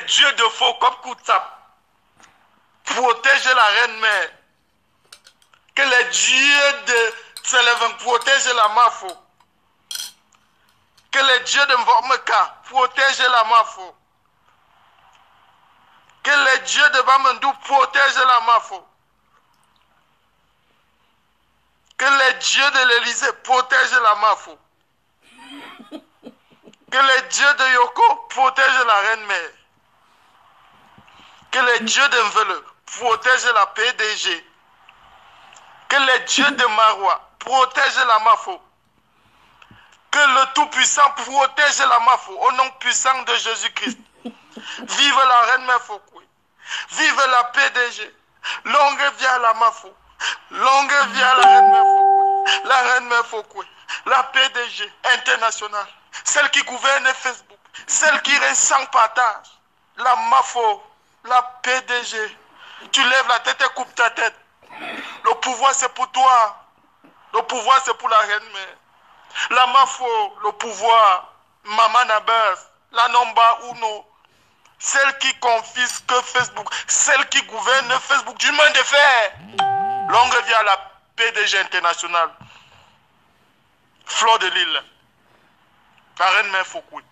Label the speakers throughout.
Speaker 1: dieux de faux comme Koutsap protègent la reine mère. Que les dieux de Tselevin protègent la Mafo. Que les dieux de Mvormeka protègent la Mafo. Que les dieux de Bamandou protègent la Mafo. Que les dieux de l'Élysée protègent la Mafo. Que les dieux de Yoko protègent la reine mère. Que les dieux de Mvele protègent la PDG. Que les dieux de Marois protègent la Mafo. Que le Tout-Puissant protège la Mafo au nom puissant de Jésus-Christ. Vive la reine mère Foukoui. Vive la PDG. Longue vie à la Mafo. Longue vie à la reine mère Foukoui. La reine mère Foukoui. La PDG internationale. Celle qui gouverne Facebook. Celle qui reste sans partage. La Mafo. La PDG. Tu lèves la tête et coupes ta tête. Le pouvoir c'est pour toi. Le pouvoir c'est pour la reine mère. La Mafo, le pouvoir. Maman Nabers. La Nomba Uno. Celle qui confisque Facebook. Celle qui gouverne Facebook du monde de fer. Longue vie à la PDG internationale. Fleur de Lille. La reine mère Foukoui.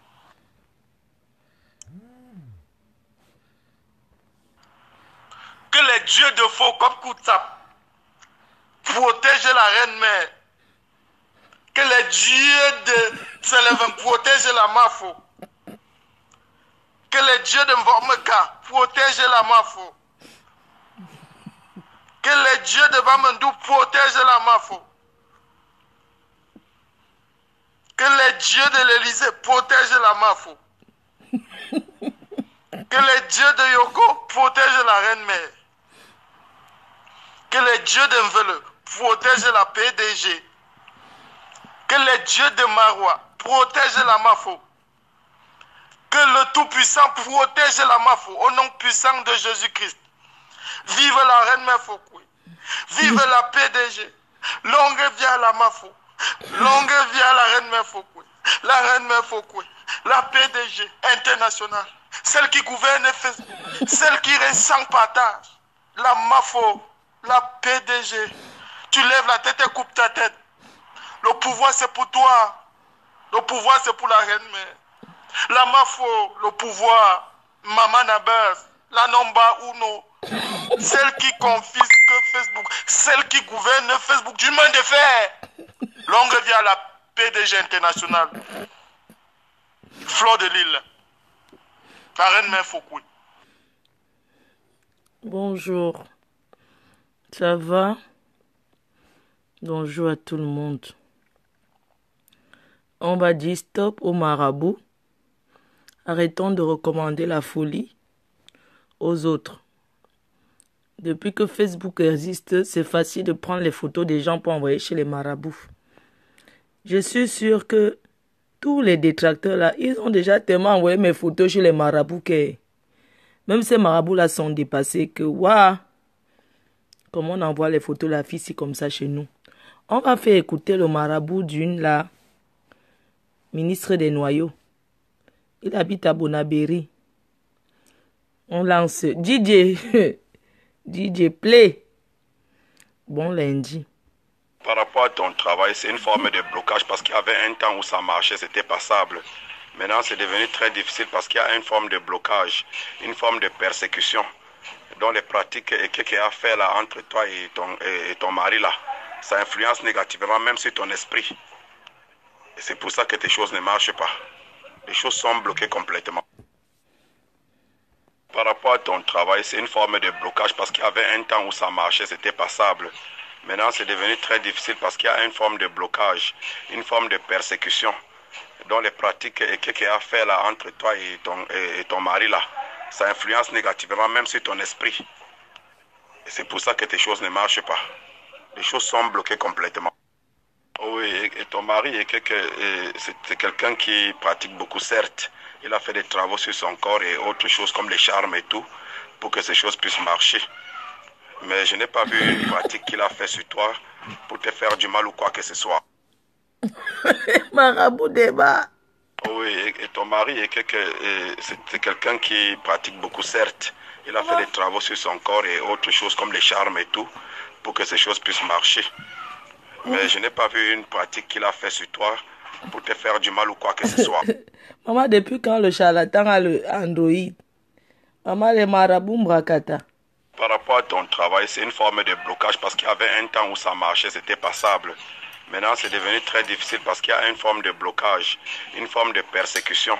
Speaker 1: Que les dieux de faux comme Koutsap protègent la reine mère. Que les dieux de Tselevin protègent la Mafo. Que les dieux de Mvormeka protègent la Mafo. Que les dieux de Bamandou protègent la Mafo. Que les dieux de l'Élysée protègent la Mafo. Que les dieux de Yoko protègent la reine mère. Que les dieux de Mvele protègent la PDG. Que les dieux de Marois protègent la Mafo. Que le Tout-Puissant protège la Mafo au nom puissant de Jésus-Christ. Vive la reine mère Foukoui. Vive la PDG. Longue vie à la Mafo. Longue vie à la reine mère Foukoui. La reine mère Foukoui. La PDG internationale. Celle qui gouverne Facebook. Celle qui reste sans partage. La Mafo. La PDG. Tu lèves la tête et coupes ta tête. Le pouvoir c'est pour toi. Le pouvoir c'est pour la reine mère. La Mafo, le pouvoir. Maman Nabers. La Nomba Uno. Celle qui confisque Facebook. Celle qui gouverne Facebook du monde de fer. Longue vie à la PDG internationale. Fleur de Lille. La reine mère Foukoui.
Speaker 2: Bonjour. Ça va? Bonjour à tout le monde. On va dire stop au marabout. Arrêtons de recommander la folie aux autres. Depuis que Facebook existe, c'est facile de prendre les photos des gens pour envoyer chez les marabouts. Je suis sûr que tous les détracteurs là, ils ont déjà tellement envoyé mes photos chez les marabouts que même ces marabouts là sont dépassés que waouh, comment on envoie les photos de la fille si comme ça chez nous. On va faire écouter le marabout d'une là, ministre des Noyaux. Il habite à Bonabéry. On lance DJ. DJ Play. Bon lundi.
Speaker 3: Par rapport à ton travail, c'est une forme de blocage parce qu'il y avait un temps où ça marchait, c'était passable. Maintenant, c'est devenu très difficile parce qu'il y a une forme de blocage, une forme de persécution dont les pratiques et ce qu'il y a à faire là entre toi et ton mari là, ça influence négativement même sur ton esprit. Et c'est pour ça que tes choses ne marchent pas. Les choses sont bloquées complètement. Par rapport à ton travail, c'est une forme de blocage parce qu'il y avait un temps où ça marchait, c'était passable. Maintenant, c'est devenu très difficile parce qu'il y a une forme de blocage, une forme de persécution dont les pratiques et ce qu'il y a à faire là entre toi et ton mari là, ça influence négativement même sur ton esprit. Et c'est pour ça que tes choses ne marchent pas. Les choses sont bloquées complètement. Oui, et ton mari c'est quelqu'un qui pratique beaucoup, certes. Il a fait des travaux sur son corps et autres choses comme les charmes et tout, pour que ces choses puissent marcher. Mais je n'ai pas vu une pratique qu'il a fait sur toi pour te faire du mal ou quoi que ce soit.
Speaker 2: Marabout débat.
Speaker 3: Oui, et ton mari c'est quelqu'un qui pratique beaucoup, certes. Il a fait des travaux sur son corps et autres choses comme les charmes et tout, pour que ces choses puissent marcher. Mais je n'ai pas vu une pratique qu'il a fait sur toi pour te faire du mal ou quoi que ce soit.
Speaker 2: Maman, depuis quand le charlatan a le Android? Maman, les marabouts brakata.
Speaker 3: Par rapport à ton travail, c'est une forme de blocage parce qu'il y avait un temps où ça marchait, c'était passable. Maintenant, c'est devenu très difficile parce qu'il y a une forme de blocage, une forme de persécution.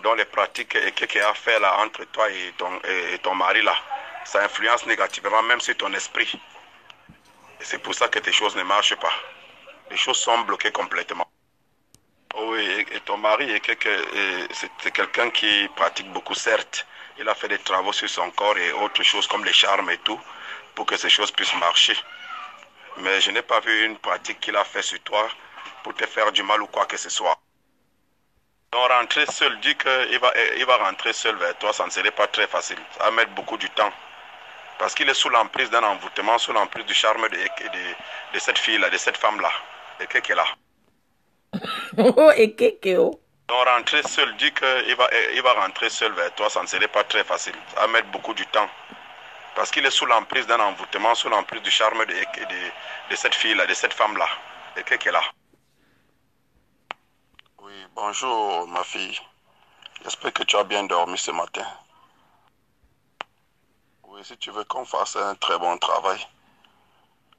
Speaker 3: Dans les pratiques qu'il a fait là entre toi et ton mari là, ça influence négativement même sur ton esprit. Et c'est pour ça que tes choses ne marchent pas. Les choses sont bloquées complètement. Oui, et ton mari c'est quelqu'un qui pratique beaucoup, certes. Il a fait des travaux sur son corps et autres choses comme les charmes et tout, pour que ces choses puissent marcher. Mais je n'ai pas vu une pratique qu'il a fait sur toi pour te faire du mal ou quoi que ce soit. Donc rentrer seul, dit qu'il va rentrer seul vers toi, ça ne serait pas très facile. Ça va mettre beaucoup de temps. Parce qu'il est sous l'emprise d'un envoûtement, sous l'emprise du charme de cette fille-là, de cette femme-là. Et qu'est-ce qu'elle a?
Speaker 2: Oh, et qu'est-ce oh?
Speaker 3: Donc rentrer seul, dit qu'il va rentrer seul vers toi, ça ne serait pas très facile. Ça va mettre beaucoup de temps. Parce qu'il est sous l'emprise d'un envoûtement, sous l'emprise du charme de cette fille-là, de cette femme-là. Et qu'est-ce qu'elle a? Oui, bonjour ma fille. J'espère que tu as bien dormi ce matin. Oui, si tu veux qu'on fasse un très bon travail,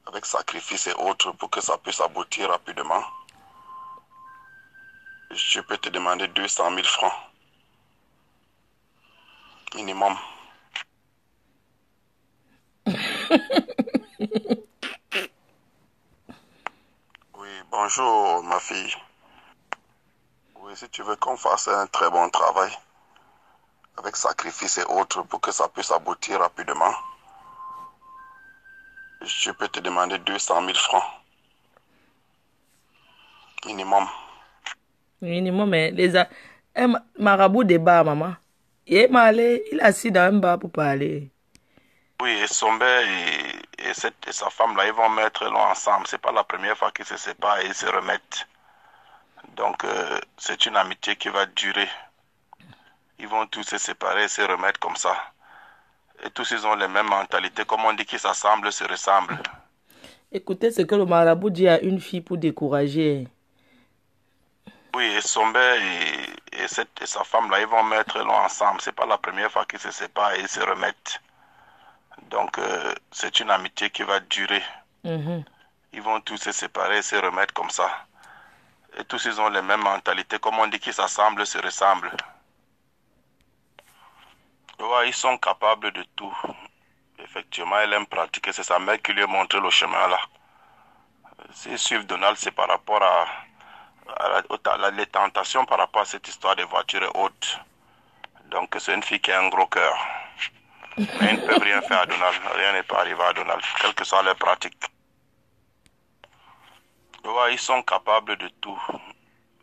Speaker 3: avec sacrifice et autres, pour que ça puisse aboutir rapidement, je peux te demander 200 000 francs. Minimum. Oui, bonjour ma fille. Oui, si tu veux qu'on fasse un très bon travail, avec sacrifice et autres, pour que ça puisse aboutir rapidement, je peux te demander 200 000 francs. Minimum.
Speaker 2: Minimum, mais un marabout de bar, maman. Il est malé, il est assis dans un bar pour parler.
Speaker 3: Oui, et son père et sa femme là, ils vont mettre long ensemble. C'est pas la première fois qu'ils se séparent et ils se remettent. Donc, c'est une amitié qui va durer. Ils vont tous se séparer et se remettre comme ça. Et tous, ils ont les mêmes mentalités. Comme on dit qu'ils s'assemblent, se ressemblent.
Speaker 2: Écoutez ce que le marabout dit à une fille pour décourager.
Speaker 3: Oui, et son père et sa femme là, ils vont mettre long ensemble. C'est pas la première fois qu'ils se séparent et ils se remettent. Donc, c'est une amitié qui va durer. Ils vont tous se séparer et se remettre comme ça. Et tous, ils ont les mêmes mentalités. Comme on dit qu'ils s'assemblent, se ressemblent. Ouais, ils sont capables de tout. Effectivement, elle aime pratiquer. C'est sa mère qui lui a montré le chemin là. S'ils suivent Donald, c'est par rapport à les tentations par rapport à cette histoire de voiture et autres. Donc, c'est une fille qui a un gros cœur. Mais ils ne peuvent rien faire à Donald. Rien n'est pas arrivé à Donald, quelle que soit leur pratique. Ouais, ils sont capables de tout.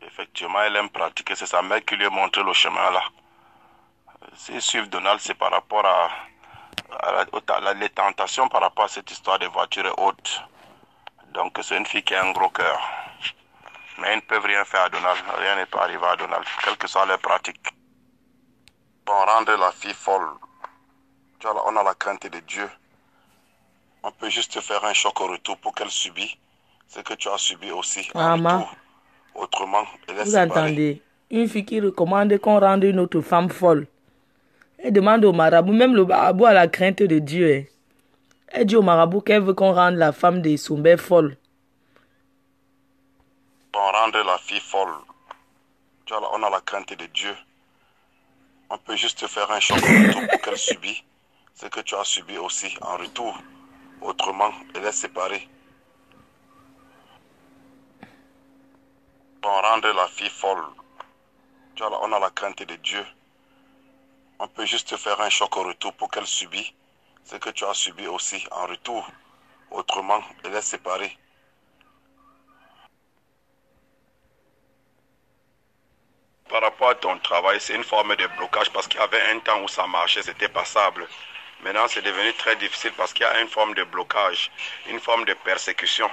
Speaker 3: Effectivement, elle aime pratiquer. C'est sa mère qui lui a montré le chemin là. S'ils suivent Donald, c'est par rapport à les tentations par rapport à cette histoire de voiture et autres. Donc, c'est une fille qui a un gros cœur. Mais ils ne peuvent rien faire à Donald. Rien n'est pas arrivé à Donald, quelle que soit leur pratique. Pour rendre la fille folle, on a la crainte de Dieu. On peut juste faire un choc au retour pour qu'elle subisse ce que tu as subi aussi en retour. Autrement, elle est séparée.
Speaker 2: Vous entendez? Une fille qui recommande qu'on rende une autre femme folle. Elle demande au marabout, même le marabout a la crainte de Dieu. Elle dit au marabout qu'elle veut qu'on rende la femme de Soumbé folle.
Speaker 3: Pour rendre la fille folle, on a la crainte de Dieu. On peut juste faire un choc au retour pour qu'elle subisse ce que tu as subi aussi en retour. Autrement, elle est séparée. Pour rendre la fille folle, on a la crainte de Dieu. On peut juste faire un choc au retour pour qu'elle subisse ce que tu as subi aussi en retour. Autrement, elle est séparée. Par rapport à ton travail, c'est une forme de blocage parce qu'il y avait un temps où ça marchait, c'était passable. Maintenant, c'est devenu très difficile parce qu'il y a une forme de blocage, une forme de persécution.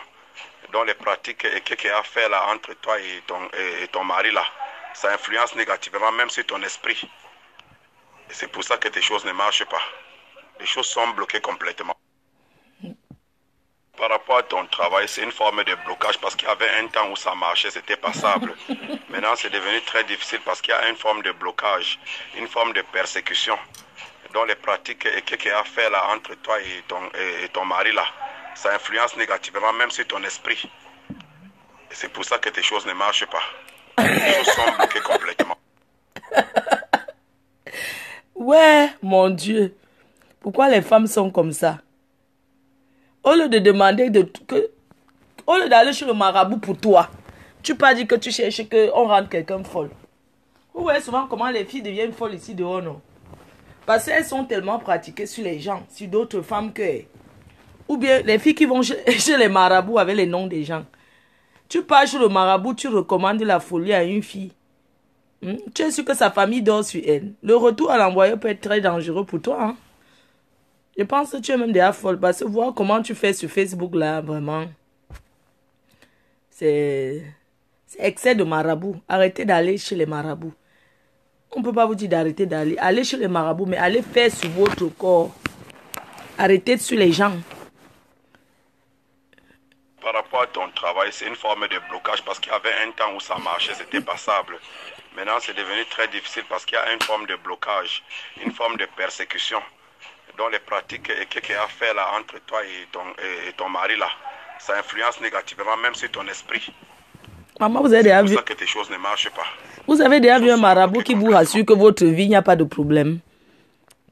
Speaker 3: Dans les pratiques qu'il a fait là entre toi et ton mari là, ça influence négativement même sur ton esprit. Et c'est pour ça que tes choses ne marchent pas. Les choses sont bloquées complètement. Par rapport à ton travail, c'est une forme de blocage parce qu'il y avait un temps où ça marchait, c'était passable. Maintenant, c'est devenu très difficile parce qu'il y a une forme de blocage, une forme de persécution dans les pratiques et qu'il y a fait là entre toi et ton mari là. Ça influence négativement même sur ton esprit. Et c'est pour ça que tes choses ne marchent pas. Les choses sont bloquées complètement.
Speaker 2: Ouais, mon Dieu. Pourquoi les femmes sont comme ça? Au lieu de demander au lieu d'aller chez le marabout pour toi, tu pas dit que tu cherches qu'on rende quelqu'un folle. Vous voyez souvent comment les filles deviennent folles ici dehors, non? Parce qu'elles sont tellement pratiquées sur les gens, sur d'autres femmes que... Ou bien les filles qui vont chez les marabouts avec les noms des gens. Tu pars chez le marabout, tu recommandes la folie à une fille. Tu es sûr que sa famille dort sur elle. Le retour à l'envoyeur peut être très dangereux pour toi, hein? Je pense que tu es même déjà folle parce que voir comment tu fais sur Facebook là, vraiment, c'est excès de marabout. Arrêtez d'aller chez les marabouts. On ne peut pas vous dire d'arrêter d'aller. Allez chez les marabouts, mais allez faire sur votre corps. Arrêtez sur les gens.
Speaker 3: Par rapport à ton travail, c'est une forme de blocage parce qu'il y avait un temps où ça marchait, c'était passable. Maintenant, c'est devenu très difficile parce qu'il y a une forme de blocage, une forme de persécution dans les pratiques et qu'il y a fait là entre toi et ton mari là. Ça influence négativement même sur ton esprit.
Speaker 2: Maman, vous avez déjà vu...
Speaker 3: C'est pour ça que tes choses ne marchent pas.
Speaker 2: Vous avez déjà vu un marabout qui vous rassure que votre vie, il n'y a pas de problème.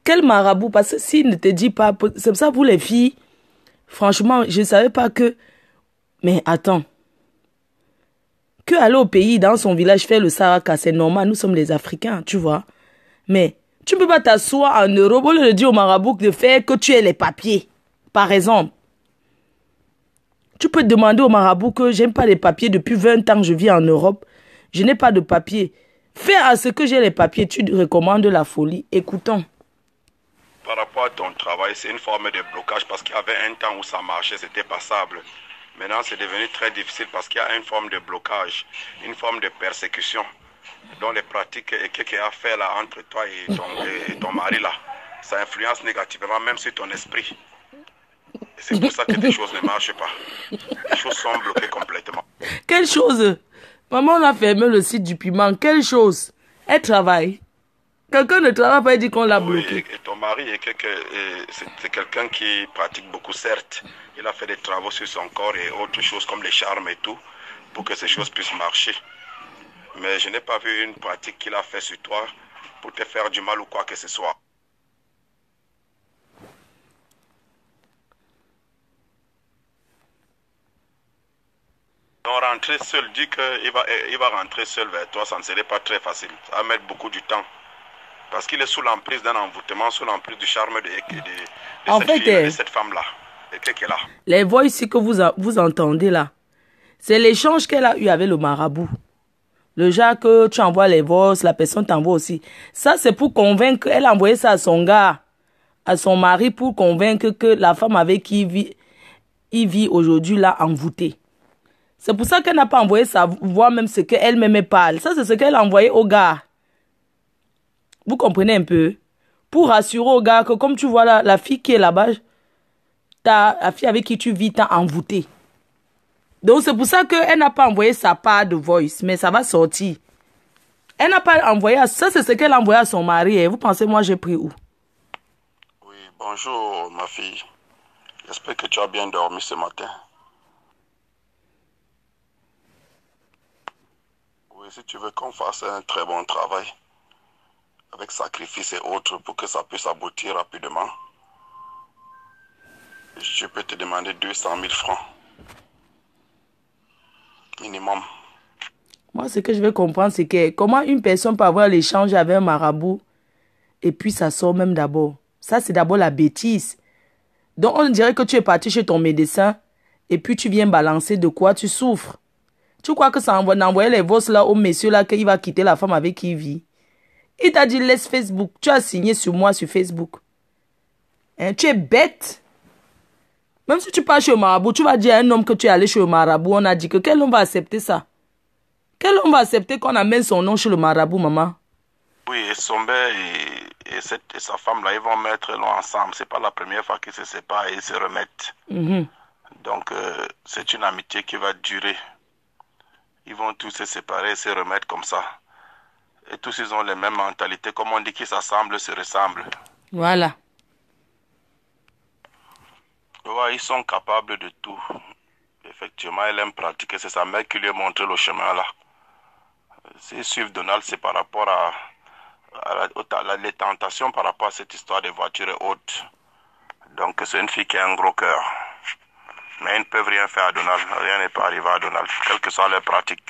Speaker 2: Quel marabout? Parce que s'il ne te dit pas... C'est pour ça pour les filles, franchement, je ne savais pas que... Mais attends. Que aller au pays, dans son village, faire le saraka, c'est normal, nous sommes les Africains, tu vois. Mais tu ne peux pas t'asseoir en Europe, au lieu de dire au marabout de faire que tu aies les papiers, par exemple. Tu peux demander au marabout que j'aime pas les papiers, depuis 20 ans je vis en Europe, je n'ai pas de papiers. Fais à ce que j'ai les papiers, tu recommandes la folie. Écoutons.
Speaker 3: Par rapport à ton travail, c'est une forme de blocage parce qu'il y avait un temps où ça marchait, c'était passable. Maintenant, c'est devenu très difficile parce qu'il y a une forme de blocage, une forme de persécution dans les pratiques et qu'il y a fait là entre toi et ton mari là. Ça influence négativement même sur ton esprit. Et c'est pour ça que tes choses ne marchent pas. Les choses sont bloquées complètement.
Speaker 2: Quelle chose? Maman, on a fermé le site du piment. Quelle chose? Elle travaille. Quelqu'un ne travaille pas et dit qu'on l'a bloqué.
Speaker 3: Et ton mari, c'est quelqu'un qui pratique beaucoup, certes. Il a fait des travaux sur son corps et autres choses comme les charmes et tout, pour que ces choses puissent marcher. Mais je n'ai pas vu une pratique qu'il a fait sur toi pour te faire du mal ou quoi que ce soit. Donc rentrer seul, dit qu'il va rentrer seul vers toi, ça ne serait pas très facile. Ça va mettre beaucoup du temps. Parce qu'il est sous l'emprise d'un envoûtement, sous l'emprise du charme de cette femme-là.
Speaker 2: Les voix ici que vous entendez là, c'est l'échange qu'elle a eu avec le marabout. Le genre que tu envoies les voix, la personne t'envoie aussi. Ça, c'est pour convaincre, elle a envoyé ça à son gars, à son mari, pour convaincre que la femme avec qui il vit aujourd'hui l'a envoûté. C'est pour ça qu'elle n'a pas envoyé sa voix, même ce qu'elle-même parle. Ça, c'est ce qu'elle a envoyé au gars. Vous comprenez un peu? Pour rassurer au gars que comme tu vois la fille qui est là-bas, la fille avec qui tu vis t'a envoûté. Donc c'est pour ça qu'elle n'a pas envoyé sa part de voice, mais ça va sortir. Elle n'a pas envoyé, ça c'est ce qu'elle a envoyé à son mari. Et vous pensez moi j'ai pris où?
Speaker 3: Oui, bonjour ma fille. J'espère que tu as bien dormi ce matin. Oui, si tu veux qu'on fasse un très bon travail, avec sacrifice et autres, pour que ça puisse aboutir rapidement, je peux te demander 200 000 francs. Minimum.
Speaker 2: Moi, ce que je veux comprendre, c'est que comment une personne peut avoir l'échange avec un marabout et puis ça sort même d'abord. Ça, c'est d'abord la bêtise. Donc, on dirait que tu es parti chez ton médecin et puis tu viens balancer de quoi tu souffres. Tu crois que ça envoyer les vosses là au monsieur là qu'il va quitter la femme avec qui il vit? Il t'a dit laisse Facebook. Tu as signé sur moi sur Facebook. Hein, tu es bête. Même si tu pars chez le marabout, tu vas dire à un homme que tu es allé chez le marabout. On a dit que quel homme va accepter ça? Quel homme va accepter qu'on amène son nom chez le marabout, maman?
Speaker 3: Oui, et Somber et sa femme-là, ils vont mettre l'eau ensemble. C'est pas la première fois qu'ils se séparent et ils se remettent. Donc, c'est une amitié qui va durer. Ils vont tous se séparer et se remettre comme ça. Et tous, ils ont les mêmes mentalités. Comme on dit qu'ils s'assemblent, se ressemblent.
Speaker 2: Voilà.
Speaker 3: Ouais, ils sont capables de tout. Effectivement, elle aime pratiquer. C'est sa mère qui lui a montré le chemin là. S'ils suivent Donald, c'est par rapport à les tentations par rapport à cette histoire de voitures et autres. Donc c'est une fille qui a un gros cœur. Mais ils ne peuvent rien faire à Donald. Rien ne peut arriver à Donald, quelles que soient leurs pratiques.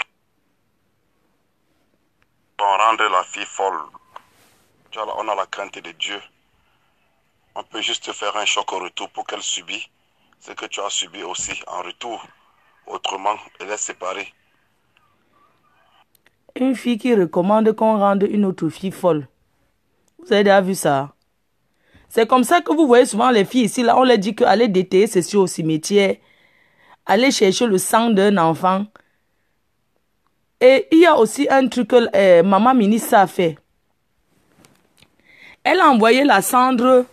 Speaker 3: On rendre la fille folle. On a la crainte de Dieu. On peut juste faire un choc au retour pour qu'elle subisse ce que tu as subi aussi en retour. Autrement, elle est séparée.
Speaker 2: Une fille qui recommande qu'on rende une autre fille folle. Vous avez déjà vu ça? C'est comme ça que vous voyez souvent les filles ici, là, on leur dit qu'aller déterrer ceci au cimetière, aller chercher le sang d'un enfant. Et il y a aussi un truc que maman ministre a fait. Elle a envoyé la cendre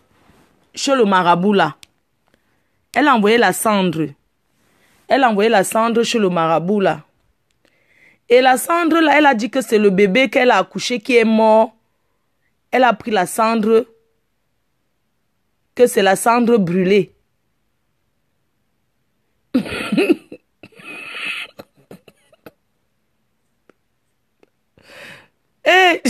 Speaker 2: chez le marabout, là. Elle a envoyé la cendre. Elle a envoyé la cendre chez le marabout, là. Et la cendre, là, elle a dit que c'est le bébé qu'elle a accouché qui est mort. Elle a pris la cendre, que c'est la cendre brûlée. Et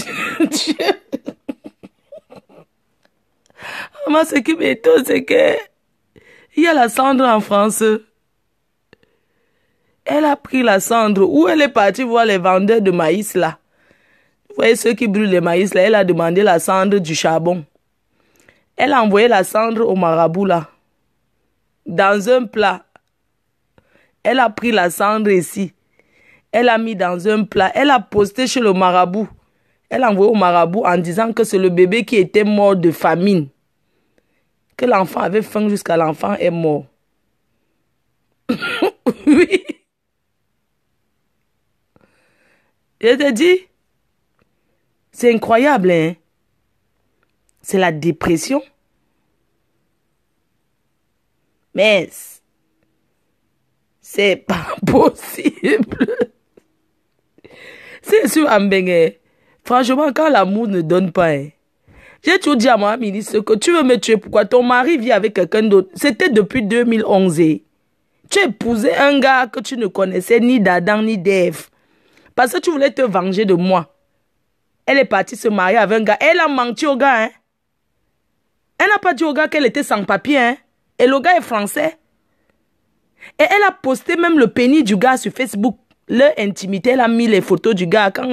Speaker 2: moi, ce qui m'étonne, c'est que il y a la cendre en France. Elle a pris la cendre. Où elle est partie voir les vendeurs de maïs là. Vous voyez ceux qui brûlent les maïs là. Elle a demandé la cendre du charbon. Elle a envoyé la cendre au marabout là. Dans un plat. Elle a pris la cendre ici. Elle a mis dans un plat. Elle a posté chez le marabout. Elle a envoyé au marabout en disant que c'est le bébé qui était mort de famine. Que l'enfant avait faim jusqu'à l'enfant est mort. Oui. Je te dis, c'est incroyable, hein? C'est la dépression. Mais c'est pas possible. C'est sûr, Ambenge. Franchement, quand l'amour ne donne pas, hein, j'ai toujours dit à ma ministre que tu veux me tuer. Pourquoi ton mari vit avec quelqu'un d'autre? C'était depuis 2011. Tu épousais un gars que tu ne connaissais ni d'Adam ni d'Ève. Parce que tu voulais te venger de moi. Elle est partie se marier avec un gars. Elle a menti au gars. Hein? Elle n'a pas dit au gars qu'elle était sans papier. Hein? Et le gars est français. Et elle a posté même le pénis du gars sur Facebook. Leur intimité, elle a mis les photos du gars. Quand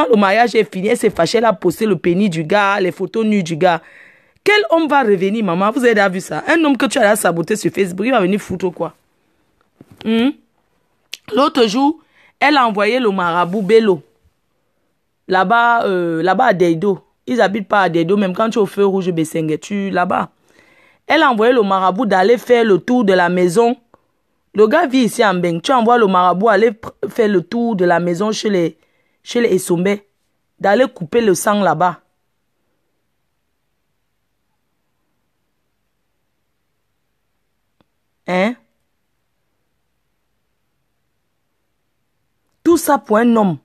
Speaker 2: le mariage est fini, elle s'est fâchée. Elle a posté le pénis du gars, les photos nues du gars. Quel homme va revenir, maman? Vous avez déjà vu ça? Un homme que tu as saboté sur Facebook, il va venir foutre quoi? L'autre jour, elle a envoyé le marabout Bello. Là-bas à Deido. Ils habitent pas à Deido, même quand tu es au feu rouge Bessengue, tu là-bas. Elle a envoyé le marabout d'aller faire le tour de la maison. Le gars vit ici en Beng. Tu envoies le marabout aller faire le tour de la maison chez les Essombe. D'aller couper le sang là-bas. Hein? Tout ça pour un homme.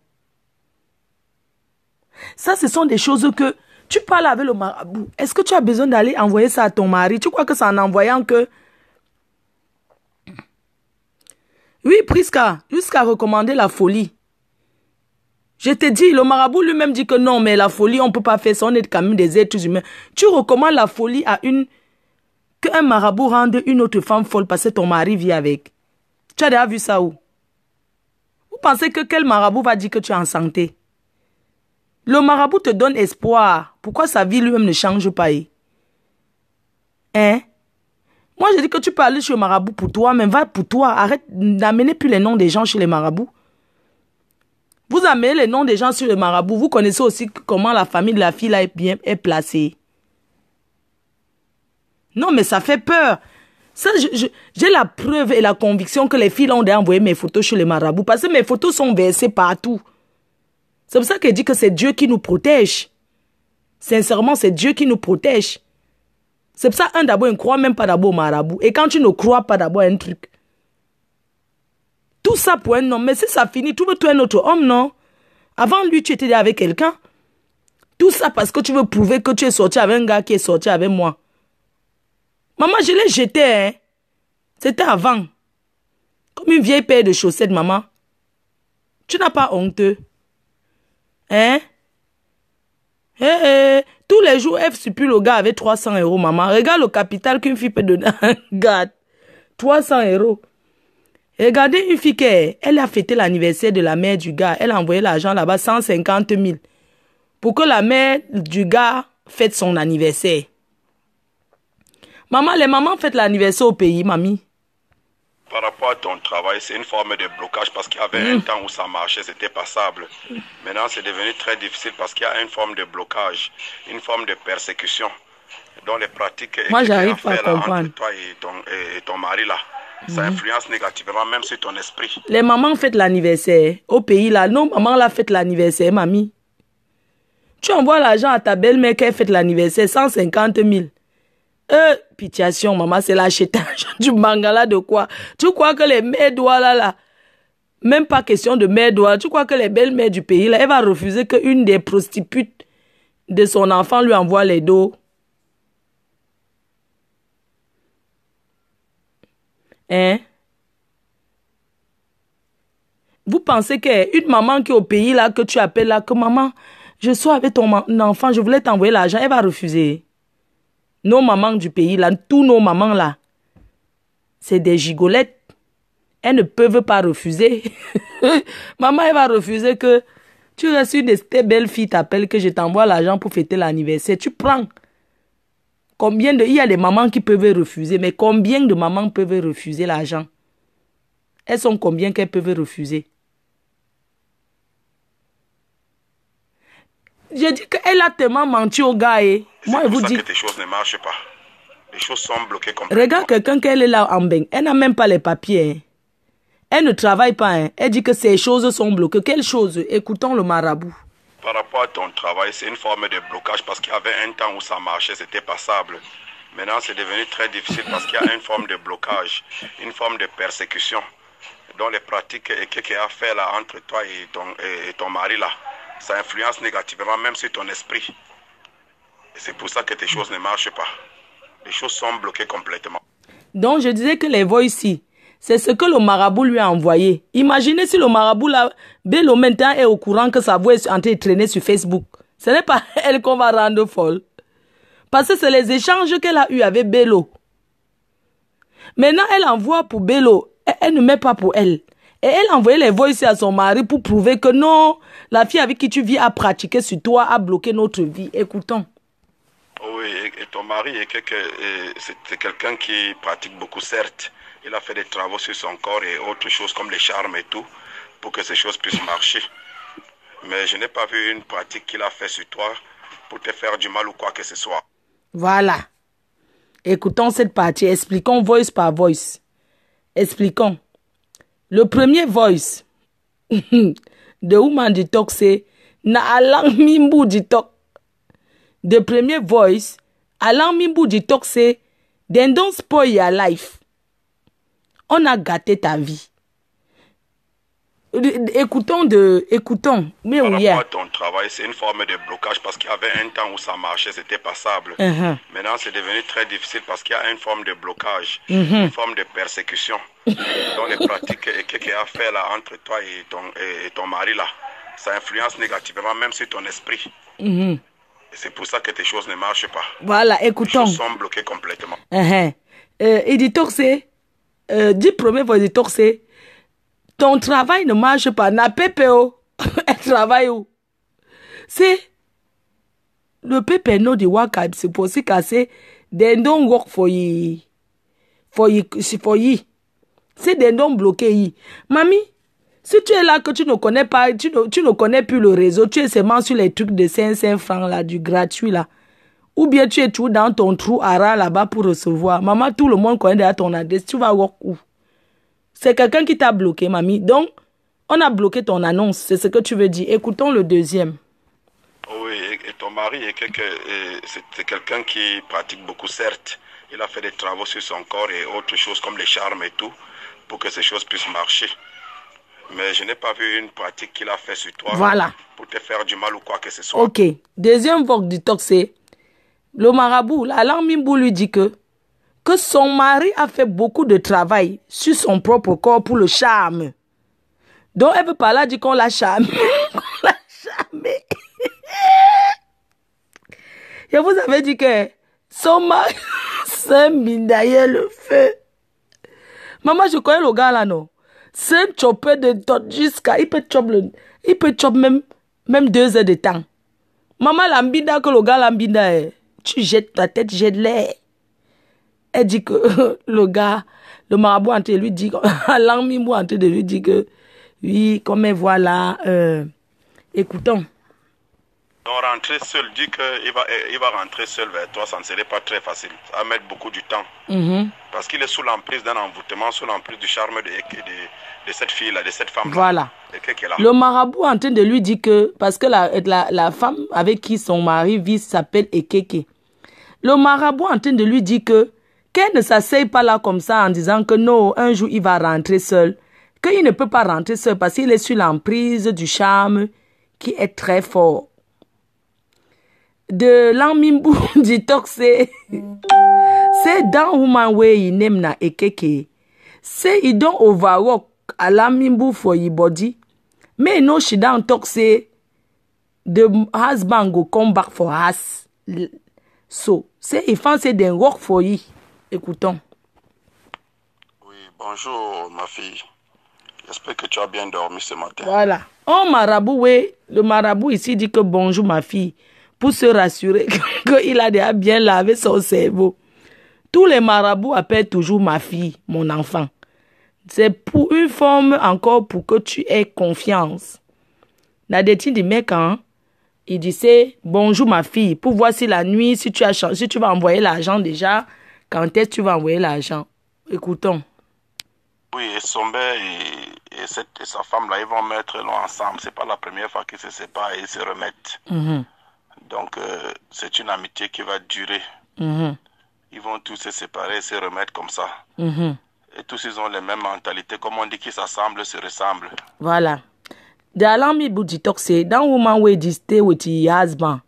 Speaker 2: Ça, ce sont des choses que tu parles avec le marabout. Est-ce que tu as besoin d'aller envoyer ça à ton mari? Tu crois que c'est en envoyant que... Oui, Prisca, jusqu'à recommander la folie. Je te dis, le marabout lui-même dit que non, mais la folie, on ne peut pas faire ça. On est quand même des êtres humains. Tu recommandes la folie à qu'un marabout rende une autre femme folle parce que ton mari vit avec. Tu as déjà vu ça où? Vous pensez que quel marabout va dire que tu es en santé? Le marabout te donne espoir. Pourquoi sa vie lui-même ne change pas? Hein? Moi, je dis que tu peux aller chez le marabout pour toi, mais va pour toi. Arrête d'amener plus les noms des gens chez les marabouts. Vous amenez les noms des gens sur le marabout. Vous connaissez aussi comment la famille de la fille là est placée. Non, mais ça fait peur. Ça, j'ai la preuve et la conviction que les filles ont envoyé mes photos chez les marabouts. Parce que mes photos sont versées partout. C'est pour ça qu'elle dit que c'est Dieu qui nous protège. Sincèrement, c'est Dieu qui nous protège. C'est pour ça, d'abord, on ne croit même pas d'abord au marabout. Et quand tu ne crois pas d'abord à un truc, tout ça pour un homme. Mais si ça finit, tu veux tuer un autre homme, non? Avant lui, tu étais avec quelqu'un. Tout ça parce que tu veux prouver que tu es sorti avec un gars qui est sorti avec moi. Maman, je l'ai jeté, hein. C'était avant. Comme une vieille paire de chaussettes, maman. Tu n'as pas honteux. Hein? Tous les jours, F supplie le gars avec 300 €, maman. Regarde le capital qu'une fille peut donner. Regarde. 300 €. Regardez une fille elle a fêté l'anniversaire de la mère du gars. Elle a envoyé l'argent là-bas, 150 000. Pour que la mère du gars fête son anniversaire. Maman, les mamans fêtent l'anniversaire au pays, mamie.
Speaker 3: Par rapport à ton travail, c'est une forme de blocage parce qu'il y avait un temps où ça marchait, c'était passable. Maintenant, c'est devenu très difficile parce qu'il y a une forme de blocage, une forme de persécution dans les pratiques.
Speaker 2: Moi, j'arrive pas à comprendre.
Speaker 3: Entre toi et ton mari là, ça influence négativement même sur ton esprit.
Speaker 2: Les mamans fêtent l'anniversaire au pays là. Non, maman là fête l'anniversaire, mamie. Tu envoies l'argent à ta belle-mère qu'elle fête l'anniversaire, 150 000. Pitiation, maman, c'est l'achetage du mangala de quoi? Tu crois que les mères doigts là, même pas question de mère doigts, tu crois que les belles-mères du pays là, elle va refuser qu'une des prostituées de son enfant lui envoie les dos? Hein? Vous pensez qu'une maman qui est au pays là, que tu appelles là, que maman, je suis avec ton enfant, je voulais t'envoyer l'argent, elle va refuser? Nos mamans du pays, là, tous nos mamans, là, c'est des gigolettes. Elles ne peuvent pas refuser. Maman, elle va refuser que tu restes une de tes belles filles t'appelle que je t'envoie l'argent pour fêter l'anniversaire. Tu prends. Il y a des mamans qui peuvent refuser, mais combien de mamans peuvent refuser l'argent? Elles sont combien qu'elles peuvent refuser? J'ai dit qu'elle a tellement menti au gars. Moi, je vous dis.
Speaker 3: C'est pour ça que tes choses ne marchent pas. Les choses sont bloquées complètement.
Speaker 2: Regarde quelqu'un qu'elle est là en bain. Elle n'a même pas les papiers. Hein. Elle ne travaille pas. Hein. Elle dit que ces choses sont bloquées. Quelles choses? Écoutons le marabout.
Speaker 3: Par rapport à ton travail, c'est une forme de blocage parce qu'il y avait un temps où ça marchait, c'était passable. Maintenant, c'est devenu très difficile parce qu'il y a une forme de blocage, une forme de persécution dans les pratiques qu'il y a fait là entre toi et ton mari là. Ça influence négativement même sur ton esprit. Et c'est pour ça que tes choses ne marchent pas. Les choses sont bloquées complètement.
Speaker 2: Donc, je disais que les voix ici, c'est ce que le marabout lui a envoyé. Imaginez si le marabout, là, Bello maintenant est au courant que sa voix est en train de traîner sur Facebook. Ce n'est pas elle qu'on va rendre folle. Parce que c'est les échanges qu'elle a eus avec Bello. Maintenant, elle envoie pour Bello. Elle ne met pas pour elle. Et elle a envoyé les voix ici à son mari pour prouver que non, la fille avec qui tu vis a pratiqué sur toi, a bloqué notre vie. Écoutons.
Speaker 3: Oui, et ton mari c'est quelqu'un qui pratique beaucoup, certes. Il a fait des travaux sur son corps et autres choses comme les charmes et tout, pour que ces choses puissent marcher. Mais je n'ai pas vu une pratique qu'il a fait sur toi pour te faire du mal ou quoi que ce soit.
Speaker 2: Voilà. Écoutons cette partie. Expliquons voice par voice. Expliquons. Le premier voice de Woman Detox, c'est na alang mimbu detox. The premier voice, alang mimbu detox, c'est then don't spoil your life. On a gâté ta vie. Écoutons. Mais
Speaker 3: par
Speaker 2: oui.
Speaker 3: rapport à ton travail, c'est une forme de blocage parce qu'il y avait un temps où ça marchait, c'était passable. Maintenant, c'est devenu très difficile parce qu'il y a une forme de blocage, une forme de persécution dans les pratiques qu'il y a fait là entre toi et ton mari là. Ça influence négativement même sur ton esprit. Et c'est pour ça que tes choses ne marchent pas.
Speaker 2: Voilà, écoutons.
Speaker 3: Les choses sont bloquées complètement.
Speaker 2: Il dit toxé. Dit premier voice dit toxé. Ton travail ne marche pas. Na PPO. Elle travaille où? C'est le PPO de Wakab. C'est pour ça que c'est they don't work for you. For you. C'est des don't bloqués. Mamie, si tu es là que tu ne connais pas, tu ne connais plus le réseau, tu es seulement sur les trucs de 500 francs là, du gratuit là. Ou bien tu es toujours dans ton trou à ras là-bas pour recevoir. Maman, tout le monde connaît déjà ton adresse. Tu vas voir où? C'est quelqu'un qui t'a bloqué, mamie. Donc, on a bloqué ton annonce. C'est ce que tu veux dire. Écoutons le deuxième.
Speaker 3: Oui, et ton mari c'est quelqu'un qui pratique beaucoup, certes. Il a fait des travaux sur son corps et autres choses comme les charmes et tout, pour que ces choses puissent marcher. Mais je n'ai pas vu une pratique qu'il a fait sur toi.
Speaker 2: Voilà.
Speaker 3: Pour te faire du mal ou quoi que ce soit.
Speaker 2: Ok. Deuxième vogue du talk, c'est le marabout. La langue Mimbo lui dit que son mari a fait beaucoup de travail sur son propre corps pour le charme. Donc, elle veut pas là dire qu'on l'a charmé. Qu'on l'a charmé. Je vous avais dit que son mari s'est mis derrière le feu. Maman, je connais le gars là, non? C'est un chopper de dot jusqu'à... Il peut chopper même 2 heures de temps. Maman, l'ambida que le gars l'ambida, tu jettes ta tête, jette l'air. Elle dit que le gars, le marabout en train de lui dit, l'ambimbo en train de lui dire que, oui, comme elle voit là, écoutons.
Speaker 3: Donc rentrer seul, dit qu'il va rentrer seul vers toi, ça ne serait pas très facile. Ça va mettre beaucoup du temps. Parce qu'il est sous l'emprise d'un envoûtement, sous l'emprise du charme de cette fille-là, de cette femme-là.
Speaker 2: Voilà. Le marabout en train de lui dire que, parce que la femme avec qui son mari vit s'appelle Ekeke. Le marabout en train de lui dire que, qu'elle ne s'asseye pas là comme ça en disant que non, un jour il va rentrer seul. Qu'il ne peut pas rentrer seul parce qu'il est sur l'emprise du charme qui est très fort. De l'Amimbu du talk c'est dans Woman Way name na Ekeke. C'est il don't overwork à l'Amimbu for your body. Mais no she don't talk say the husband go come back for us. So, c'est il fait c'est d'un work for you. Écoutons.
Speaker 3: Oui, bonjour ma fille. J'espère que tu as bien dormi ce matin.
Speaker 2: Voilà. Oh marabout, oui. Le marabout ici dit que bonjour ma fille. Pour se rassurer qu'il a déjà bien lavé son cerveau. Tous les marabouts appellent toujours ma fille, mon enfant. C'est pour une forme encore pour que tu aies confiance. Nadeti dit mec, hein, il disait bonjour ma fille, pour voir si la nuit, si tu vas envoyer l'argent déjà, quand est-ce que tu vas envoyer l'argent. Écoutons.
Speaker 3: Oui, et son père et sa femme là, ils vont mettre long ensemble. C'est pas la première fois qu'ils se séparent et ils se remettent. Donc, c'est une amitié qui va durer. Ils vont tous se séparer et se remettre comme ça. Et tous, ils ont les mêmes mentalités. Comme on dit qu'ils s'assemblent, se ressemblent.
Speaker 2: Voilà. Dans l'ami Bouditok, c'est dans Woman Way to stay with your husband.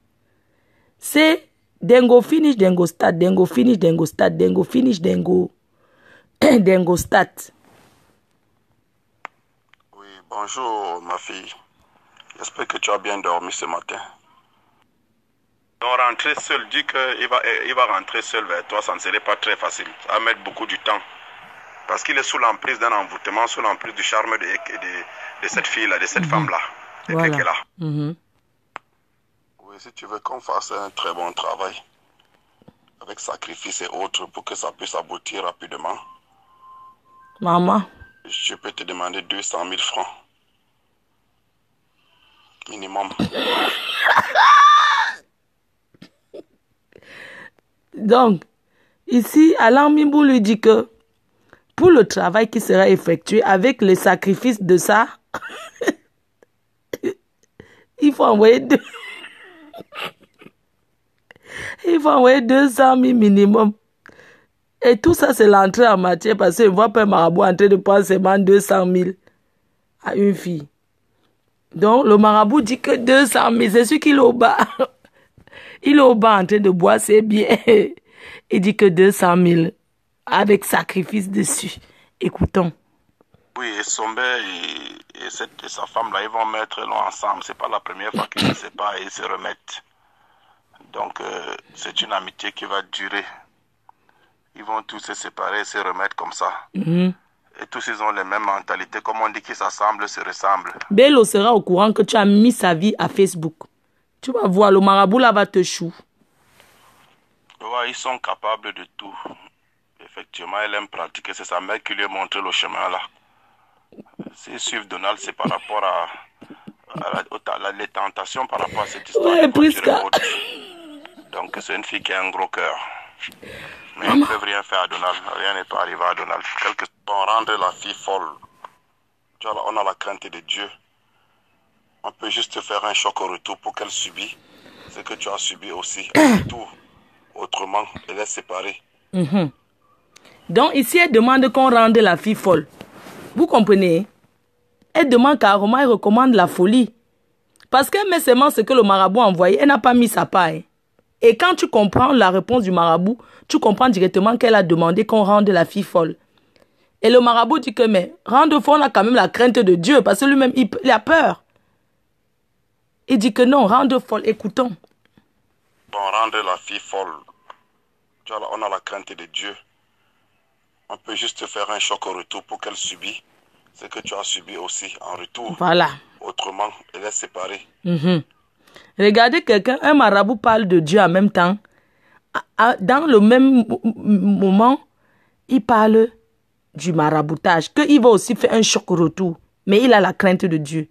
Speaker 2: C'est, then go finish, then go start, then go finish, then go start, then go finish, then go, then go start.
Speaker 3: Oui, bonjour ma fille. J'espère que tu as bien dormi ce matin. Donc rentrer seul, dit qu'il va rentrer seul vers toi, ça ne serait pas très facile. Ça va mettre beaucoup du temps. Parce qu'il est sous l'emprise d'un envoûtement, sous l'emprise du charme de cette fille-là, de cette femme-là.
Speaker 2: Voilà.
Speaker 3: Oui, si tu veux qu'on fasse un très bon travail, avec sacrifice et autres, pour que ça puisse aboutir rapidement.
Speaker 2: Maman.
Speaker 3: Je peux te demander 200 000 francs. Minimum.
Speaker 2: Donc, ici, Alain Mimbo lui dit que pour le travail qui sera effectué avec le sacrifice de ça, il faut envoyer 200 000 minimum. Et tout ça, c'est l'entrée en matière parce qu'il ne voit pas un marabout en train de prendre seulement 200 000 à une fille. Donc, le marabout dit que 200 000, c'est sûr qu'il est au bas. Il est au bas en train de boire ses biens. Il dit que 200 000 avec sacrifice dessus. Écoutons.
Speaker 3: Oui, et son père et sa femme là, ils vont mettre long ensemble. C'est pas la première fois qu'ils se séparent et ils se remettent. Donc, c'est une amitié qui va durer. Ils vont tous se séparer et se remettre comme ça. Et tous, ils ont les mêmes mentalités. Comme on dit qu'ils s'assemblent, se ressemblent.
Speaker 2: Bello sera au courant que tu as mis sa vie à Facebook. Tu vas voir, le marabout là va te chou.
Speaker 3: Ouais, ils sont capables de tout. Effectivement, elle aime pratiquer. C'est sa mère qui lui a montré le chemin là. S'ils suivent Donald, c'est par rapport à les tentations par rapport à cette histoire.
Speaker 2: Ouais, Prisca.
Speaker 3: Donc c'est une fille qui a un gros cœur. Mais ils ne peuvent rien faire à Donald. Rien n'est pas arrivé à Donald. Quelque temps rendre la fille folle. Tu vois, on a la crainte de Dieu. On peut juste faire un choc au retour pour qu'elle subisse ce que tu as subi aussi. Au retour. Autrement, elle est séparée.
Speaker 2: Donc ici, elle demande qu'on rende la fille folle. Vous comprenez? Elle demande carrément, elle recommande la folie. Parce qu'elle met seulement ce que le marabout a envoyé. Elle n'a pas mis sa paille. Et quand tu comprends la réponse du marabout, tu comprends directement qu'elle a demandé qu'on rende la fille folle. Et le marabout dit que, mais rendre folle, on a quand même la crainte de Dieu. Parce que lui-même, il a peur. Il dit que non, rendre folle, écoutons.
Speaker 3: Bon, rendre la fille folle. Tu vois, on a la crainte de Dieu. On peut juste faire un choc au retour pour qu'elle subisse ce que tu as subi aussi en retour.
Speaker 2: Voilà.
Speaker 3: Autrement, elle est séparée.
Speaker 2: Regardez quelqu'un, un marabout parle de Dieu en même temps. Dans le même moment, il parle du maraboutage. Qu'il va aussi faire un choc au retour. Mais il a la crainte de Dieu.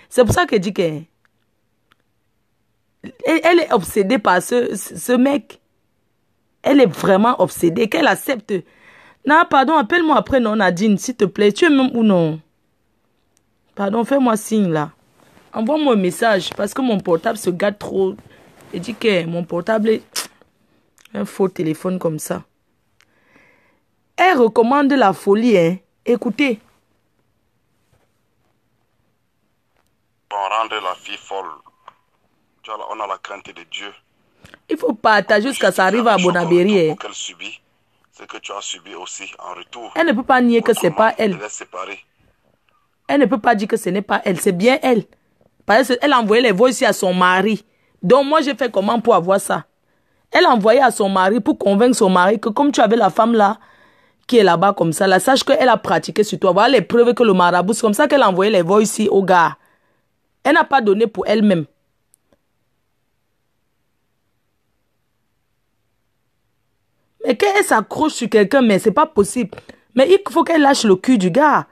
Speaker 2: C'est pour ça qu'il dit qu'elle est obsédée par ce mec. Elle est vraiment obsédée. Qu'elle accepte. Non, pardon, appelle-moi après, non, Nadine, s'il te plaît. Tu es même ou non? Pardon, fais-moi signe là. Envoie-moi un message parce que mon portable se gâte trop. Il dit que mon portable est un faux téléphone comme ça. Elle recommande la folie, hein. Écoutez.
Speaker 3: Bon, rendre la fille folle. Tu vois, on a la crainte de Dieu.
Speaker 2: Il faut partager jusqu'à ça arrive à Bonabéry.
Speaker 3: Pour qu'elle subisse ce que tu as subi aussi en retour.
Speaker 2: Elle ne peut pas nier que c'est pas elle.
Speaker 3: Elle est séparée.
Speaker 2: Elle ne peut pas dire que ce n'est pas elle. C'est bien elle. Parce qu'elle a envoyé les voix ici à son mari. Donc moi, j'ai fait comment pour avoir ça? Elle a envoyé à son mari pour convaincre son mari que comme tu avais la femme là, qui est là-bas comme ça, là, sache qu'elle a pratiqué sur toi. Voilà les preuves que le marabout, c'est comme ça qu'elle a envoyé les voix ici au gars. Elle n'a pas donné pour elle-même. Mais qu'elle s'accroche sur quelqu'un, mais c'est pas possible. Mais il faut qu'elle lâche le cul du gars.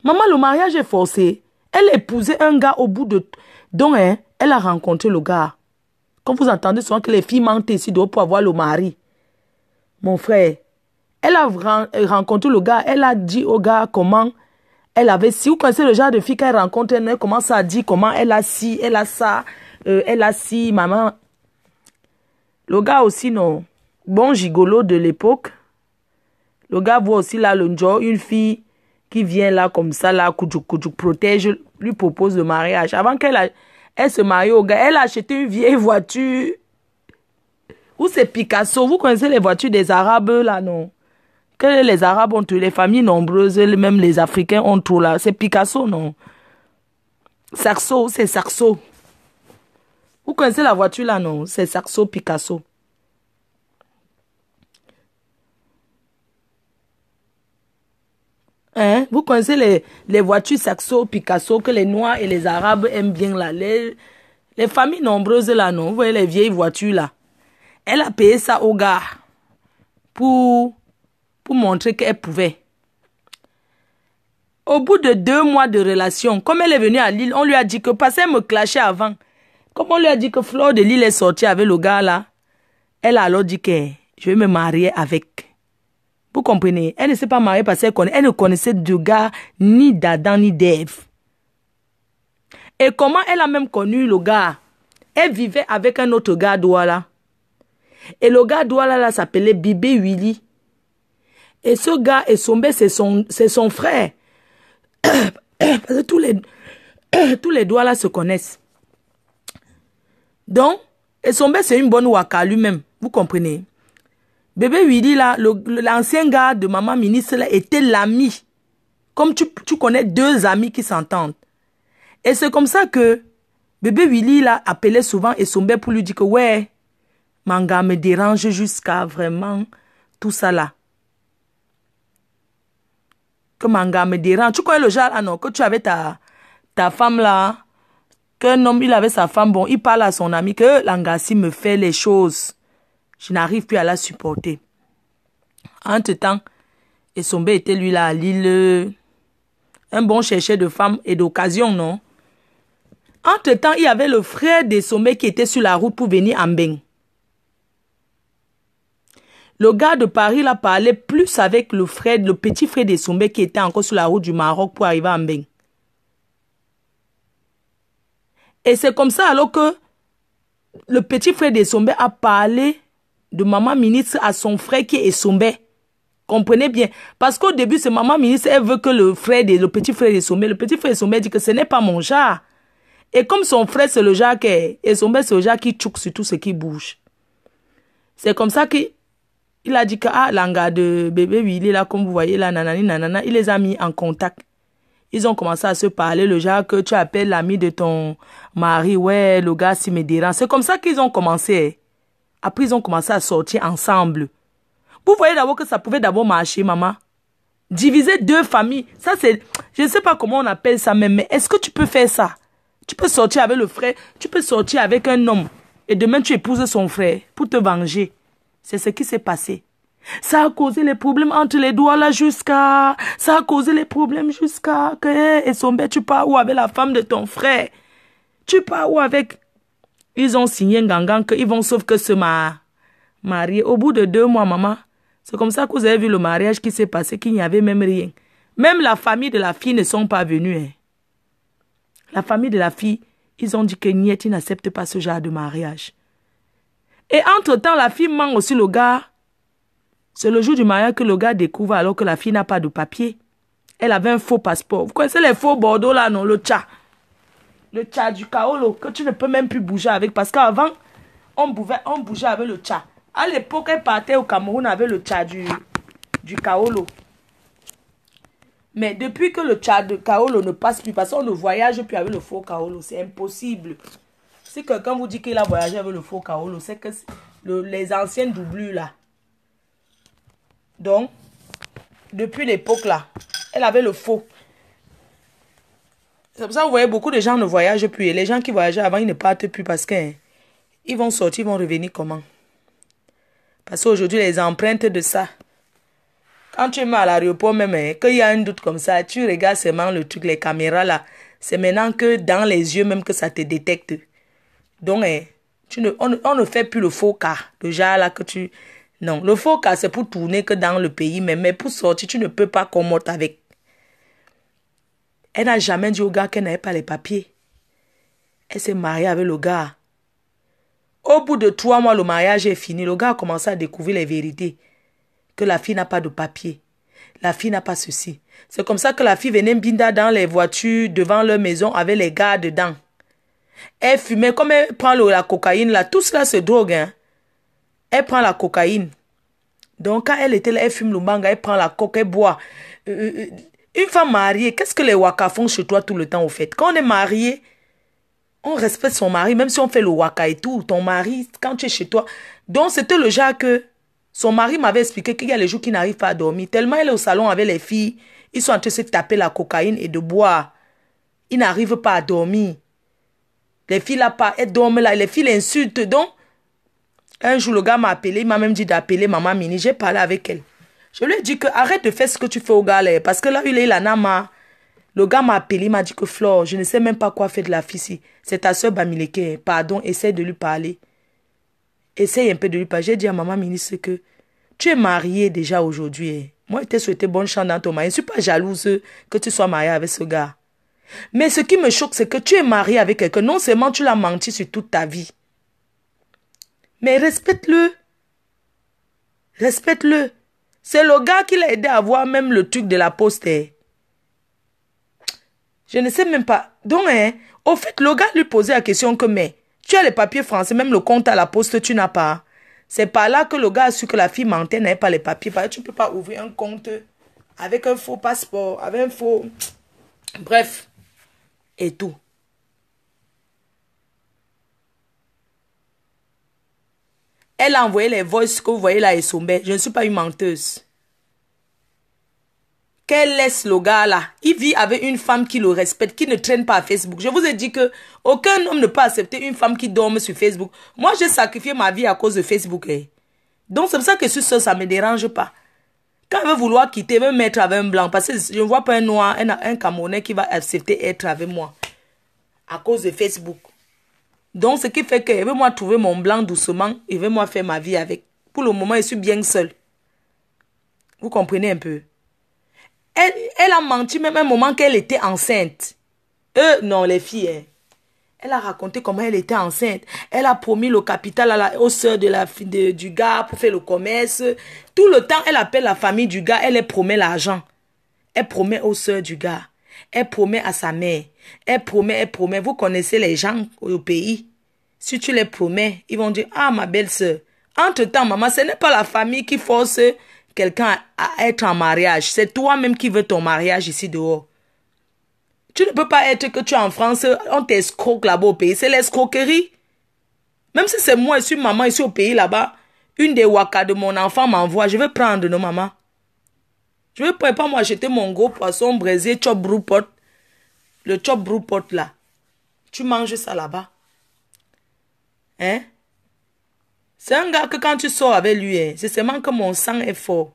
Speaker 2: Maman, le mariage est forcé. Elle a épousé un gars au bout de... Donc, hein, elle a rencontré le gars. Quand vous entendez souvent que les filles mentent ici pour avoir le mari. Mon frère, elle a rencontré le gars. Elle a dit au gars comment elle avait... Si vous connaissez le genre de fille qu'elle rencontre, elle commence à dire comment elle a ci, elle a ça, elle a ci, maman. Le gars aussi, non. Bon gigolo de l'époque. Le gars voit aussi là le njo, une fille qui vient là comme ça, là, Koudjouk protège, lui propose le mariage. Avant qu'elle se marie au gars, elle a acheté une vieille voiture. Où c'est Picasso. Vous connaissez les voitures des Arabes là, non? Que les Arabes ont tout, les familles nombreuses, même les Africains ont tout là. C'est Picasso, non? Saxo, c'est Saxo. Vous connaissez la voiture là, non? C'est Saxo, Picasso. Hein? Vous connaissez les voitures Saxo, Picasso que les Noirs et les Arabes aiment bien là. Les familles nombreuses là, non? Vous voyez les vieilles voitures là. Elle a payé ça au gars pour montrer qu'elle pouvait. Au bout de 2 mois de relation, comme elle est venue à Lille, on lui a dit que, parce qu'elle me clashait avant, comme on lui a dit que Flore de Lille est sortie avec le gars là, elle a alors dit que je vais me marier avec. Vous comprenez? Elle ne s'est pas mariée parce qu'elle ne connaissait de gars ni d'Adam ni d'Ève. Et comment elle a même connu le gars? Elle vivait avec un autre gars Douala. Et le gars Douala là s'appelait Bibé Willy. Et ce gars Esombe, c'est son frère. Parce que tous les Douala se connaissent. Donc, Esombe c'est une bonne waka lui-même. Vous comprenez? Bébé Willy, là, l'ancien gars de maman ministre, là, était l'ami. Comme tu connais 2 amis qui s'entendent. Et c'est comme ça que bébé Willy, là, appelait souvent Esombe pour lui dire que, ouais, Manga me dérange jusqu'à vraiment tout ça là. Que Manga me dérange. Tu connais le genre, ah non, que tu avais ta femme là, qu'un homme, il avait sa femme, bon, il parle à son ami que Langassi me fait les choses. Je n'arrive plus à la supporter. Entre-temps, Esombe était lui là à Lille. Un bon chercheur de femmes et d'occasion, non? Entre-temps, il y avait le frère de Sommet qui était sur la route pour venir à Mbeng. Le gars de Paris là parlait plus avec le petit frère de Sommet qui était encore sur la route du Maroc pour arriver à Mbeng. Et c'est comme ça alors que le petit frère de Sommet a parlé de maman ministre à son frère qui est Sommet. Comprenez bien. Parce qu'au début, c'est maman ministre, elle veut que le petit frère de Sommet, le petit frère de Sommet dit que ce n'est pas mon genre. Et comme son frère, c'est le genre et Sommet, c'est le genre qui tchouk sur tout ce qui bouge. C'est comme ça qu'il a dit que, l'anga de bébé Willy, là, comme vous voyez, là, nanani, nanana, il les a mis en contact. Ils ont commencé à se parler, le genre que tu appelles l'ami de ton mari, ouais, le gars, s'il me dérange. C'est comme ça qu'ils ont commencé. Après, ils ont commencé à sortir ensemble. Vous voyez d'abord que ça pouvait d'abord marcher, maman. Diviser deux familles, ça c'est... Je ne sais pas comment on appelle ça même, mais est-ce que tu peux faire ça? Tu peux sortir avec le frère, tu peux sortir avec un homme, et demain tu épouses son frère pour te venger. C'est ce qui s'est passé. Ça a causé les problèmes entre les doigts là jusqu'à... Ça a causé les problèmes jusqu'à... Et son bête, tu pars où avec la femme de ton frère? Tu pars où avec... Ils ont signé un gangan qu'ils vont sauf que se marier. Au bout de 2 mois, maman, c'est comme ça que vous avez vu le mariage qui s'est passé, qu'il n'y avait même rien. Même la famille de la fille ne sont pas venus. Hein. La famille de la fille, ils ont dit que Niet, ils n'acceptent pas ce genre de mariage. Et entre-temps, la fille ment aussi le gars. C'est le jour du mariage que le gars découvre alors que la fille n'a pas de papier. Elle avait un faux passeport. Vous connaissez les faux Bordeaux là, non? Le tcha. Le tcha du kaolo, que tu ne peux même plus bouger avec. Parce qu'avant, on bougeait avec le tcha. À l'époque, elle partait au Cameroun avec le tcha du kaolo. Mais depuis que le tcha de kaolo ne passe plus, parce qu'on ne voyage plus avec le faux kaolo, c'est impossible. Si quelqu'un vous dit qu'il a voyagé avec le faux kaolo, c'est que les anciennes doublures là. Donc, depuis l'époque là, elle avait le faux. C'est pour ça que vous voyez, beaucoup de gens ne voyagent plus. Et les gens qui voyageaient avant, ils ne partent plus parce qu'ils vont sortir, ils vont revenir comment? Parce qu'aujourd'hui, les empreintes de ça. Quand tu es à l'aéroport même, qu'il y a un doute comme ça, tu regardes seulement le truc, les caméras là. C'est maintenant que dans les yeux même que ça te détecte. Donc, on ne fait plus le faux cas. Le genre là que tu... Non, le faux cas, c'est pour tourner que dans le pays. Mais pour sortir, tu ne peux pas commoter avec. Elle n'a jamais dit au gars qu'elle n'avait pas les papiers. Elle s'est mariée avec le gars. Au bout de 3 mois, le mariage est fini. Le gars a commencé à découvrir les vérités. Que la fille n'a pas de papiers. La fille n'a pas ceci. C'est comme ça que la fille venait binda dans les voitures devant leur maison avec les gars dedans. Elle fumait. Comme elle prend la cocaïne là, tout cela se drogue. Hein. Elle prend la cocaïne. Donc quand elle était là, elle fume le manga, elle prend la coque, elle boit. Une femme mariée, qu'est-ce que les waka font chez toi tout le temps au fait? Quand on est marié, on respecte son mari, même si on fait le waka et tout. Ton mari, quand tu es chez toi. Donc c'était le genre que son mari m'avait expliqué qu'il y a les jours qu'il n'arrive pas à dormir. Tellement elle est au salon avec les filles, ils sont en train de se taper la cocaïne et de boire. Ils n'arrivent pas à dormir. Les filles là, elles dorment là, les filles l'insultent. Donc, un jour, le gars m'a appelé, il m'a même dit d'appeler maman Mini. J'ai parlé avec elle. Je lui ai dit que arrête de faire ce que tu fais au gars là. Parce que là, il en a marre. Le gars m'a appelé, il m'a dit que Flore, je ne sais même pas quoi faire de la fille ici. C'est ta soeur Bamileke. Pardon, essaie de lui parler. Essaye un peu de lui parler. J'ai dit à maman ministre que tu es mariée déjà aujourd'hui. Moi, je t'ai souhaité bonne chance dans ton mariage. Je ne suis pas jalouse que tu sois mariée avec ce gars. Mais ce qui me choque, c'est que tu es mariée avec quelqu'un. Non seulement tu l'as menti sur toute ta vie. Mais respecte-le. Respecte-le. C'est le gars qui l'a aidé à voir même le truc de la poste. Je ne sais même pas. Donc, au fait, le gars lui posait la question que, mais, tu as les papiers français, même le compte à la poste, tu n'as pas. C'est par là que le gars a su que la fille mentait, n'avait pas les papiers. Tu ne peux pas ouvrir un compte avec un faux passeport, avec un faux... Bref. Et tout. Elle a envoyé les voices que vous voyez là et Sommet. Je ne suis pas une menteuse. Qu'elle laisse le gars là. Il vit avec une femme qui le respecte, qui ne traîne pas à Facebook. Je vous ai dit que aucun homme ne peut accepter une femme qui dorme sur Facebook. Moi, j'ai sacrifié ma vie à cause de Facebook. Donc, c'est pour ça que ça ne me dérange pas. Quand elle veut vouloir quitter, elle veut mettre avec un blanc. Parce que je ne vois pas un noir, un Camerounais qui va accepter être avec moi. à cause de Facebook. Donc, ce qui fait que je vais moi trouver mon blanc doucement, et je vais moi faire ma vie avec. Pour le moment, je suis bien seule. Vous comprenez un peu? Elle a menti même un moment qu'elle était enceinte. Non, les filles, hein. Elle a raconté comment elle était enceinte. Elle a promis le capital aux sœurs du gars pour faire le commerce. Tout le temps, elle appelle la famille du gars, elle promet l'argent. Elle promet aux sœurs du gars. Elle promet à sa mère. Elle promet. Vous connaissez les gens au pays. Si tu les promets, ils vont dire, ah, ma belle-sœur. Entre-temps, maman, ce n'est pas la famille qui force quelqu'un à être en mariage. C'est toi-même qui veux ton mariage ici dehors. Tu ne peux pas être que tu es en France, on t'escroque là-bas au pays. C'est l'escroquerie. Même si c'est moi, je suis maman ici au pays là-bas, une des wakas de mon enfant m'envoie, je vais prendre nos mamans. Je ne peux pas moi acheter mon gros poisson braisé, chop broupot. Le chop broupot là. Tu manges ça là-bas. Hein? C'est un gars que quand tu sors avec lui, hein, c'est seulement que mon sang est fort.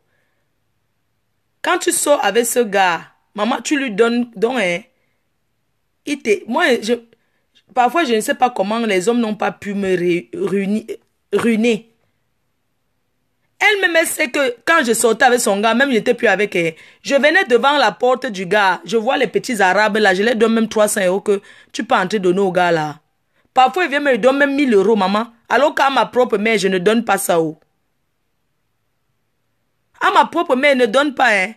Speaker 2: Quand tu sors avec ce gars, maman, tu lui donnes, donc, hein, parfois, je ne sais pas comment les hommes n'ont pas pu me ruiner. Elle-même, elle sait que quand je sortais avec son gars, même je n'étais plus avec elle, je venais devant la porte du gars, je vois les petits arabes là, je leur donne même 300 € que tu peux entrer donner au gars là. Parfois, il vient me donner même 1000 €, maman. Alors qu'à ma propre mère, je ne donne pas ça. Oh. À ma propre mère, je ne donne pas, hein.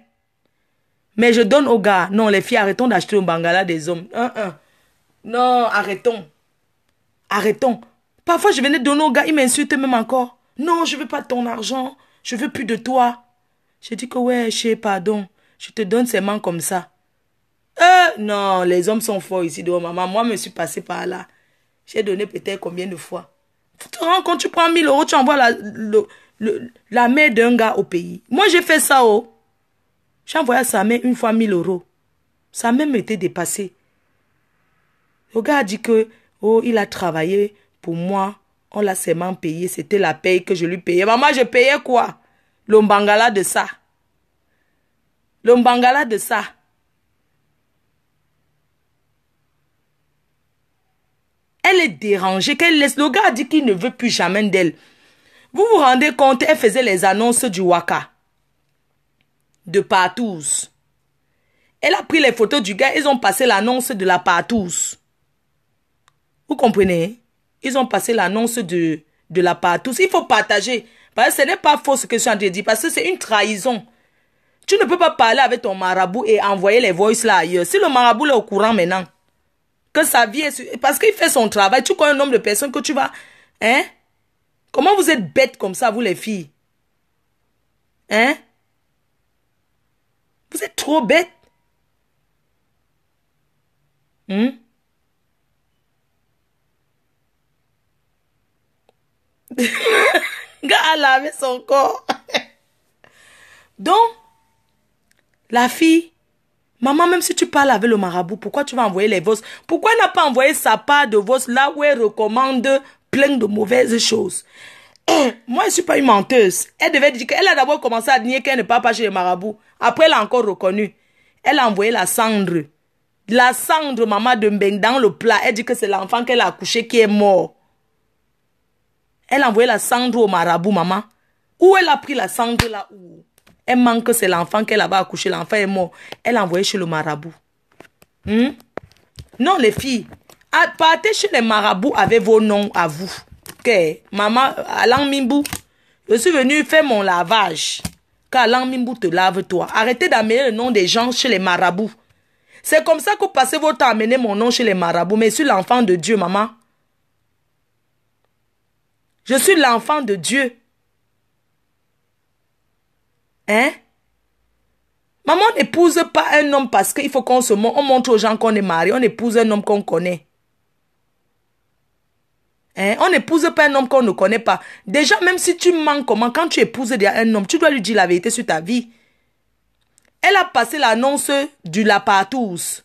Speaker 2: Mais je donne aux gars. Non, les filles, arrêtons d'acheter au Bangala des hommes. Non, arrêtons. Arrêtons. Parfois, je venais donner aux gars, ils m'insultent même encore. Non, je ne veux pas ton argent. Je ne veux plus de toi. Je dis que ouais, pardon. Je te donne seulement comme ça. Non, les hommes sont forts ici. Donc, maman, moi, je me suis passé par là. J'ai donné peut-être combien de fois. Tu te rends compte, tu prends 1000 €, tu envoies la mère d'un gars au pays. Moi, j'ai fait ça, oh. J'ai envoyé à sa mère une fois 1000 €. Sa mère m'était dépassée. Le gars a dit que, oh, il a travaillé pour moi. On l'a seulement payé. C'était la paye que je lui payais. Maman, je payais quoi? Le Mbangala de ça. Le Mbangala de ça. Elle est dérangée. Qu'elle laisse. Le gars a dit qu'il ne veut plus jamais d'elle. Vous vous rendez compte, elle faisait les annonces du Waka. De Partous. Elle a pris les photos du gars. Ils ont passé l'annonce de la Partous. Vous comprenez? Ils ont passé l'annonce de la Partous. Il faut partager. Parce que ce n'est pas faux ce que je suis en train de dire. Parce que c'est une trahison. Tu ne peux pas parler avec ton marabout et envoyer les voices là ailleurs. Si le marabout est au courant maintenant, que sa vie est... Parce qu'il fait son travail. Tu connais un nombre de personnes que tu vas... Hein? Comment vous êtes bêtes comme ça, vous les filles? Hein? Vous êtes trop bêtes. Gars a lavé son corps. Donc, la fille, maman, même si tu parles avec le marabout, pourquoi tu vas envoyer les voces? Pourquoi elle n'a pas envoyé sa part de voces là où elle recommande plein de mauvaises choses? Moi, je ne suis pas une menteuse. Elle devait dire qu'elle a d'abord commencé à nier qu'elle ne parle pas chez les marabouts. Après, elle a encore reconnu. Elle a envoyé la cendre. La cendre, maman, de Mbeng dans le plat. Elle dit que c'est l'enfant qu'elle a accouché qui est mort. Elle a envoyé la cendre au marabout, maman. Où elle a pris la cendre là où? Elle manque que c'est l'enfant qu'elle avait accouché. L'enfant est mort. Elle a envoyé chez le marabout. Non, les filles. Partez chez les marabouts avec vos noms à vous. Ok, maman, Alang Mimbu, je suis venue faire mon lavage. Car Alang Mimbu te lave toi. Arrêtez d'amener le nom des gens chez les marabouts. C'est comme ça que vous passez votre temps à amener mon nom chez les marabouts. Mais je suis l'enfant de Dieu, maman. Je suis l'enfant de Dieu. Hein? Maman n'épouse pas un homme parce qu'il faut qu'on se montre. On montre aux gens qu'on est marié. On épouse un homme qu'on connaît. Hein? On n'épouse pas un homme qu'on ne connaît pas. Déjà, même si tu mens comment, quand tu épouses un homme, tu dois lui dire la vérité sur ta vie. Elle a passé l'annonce du La Partous.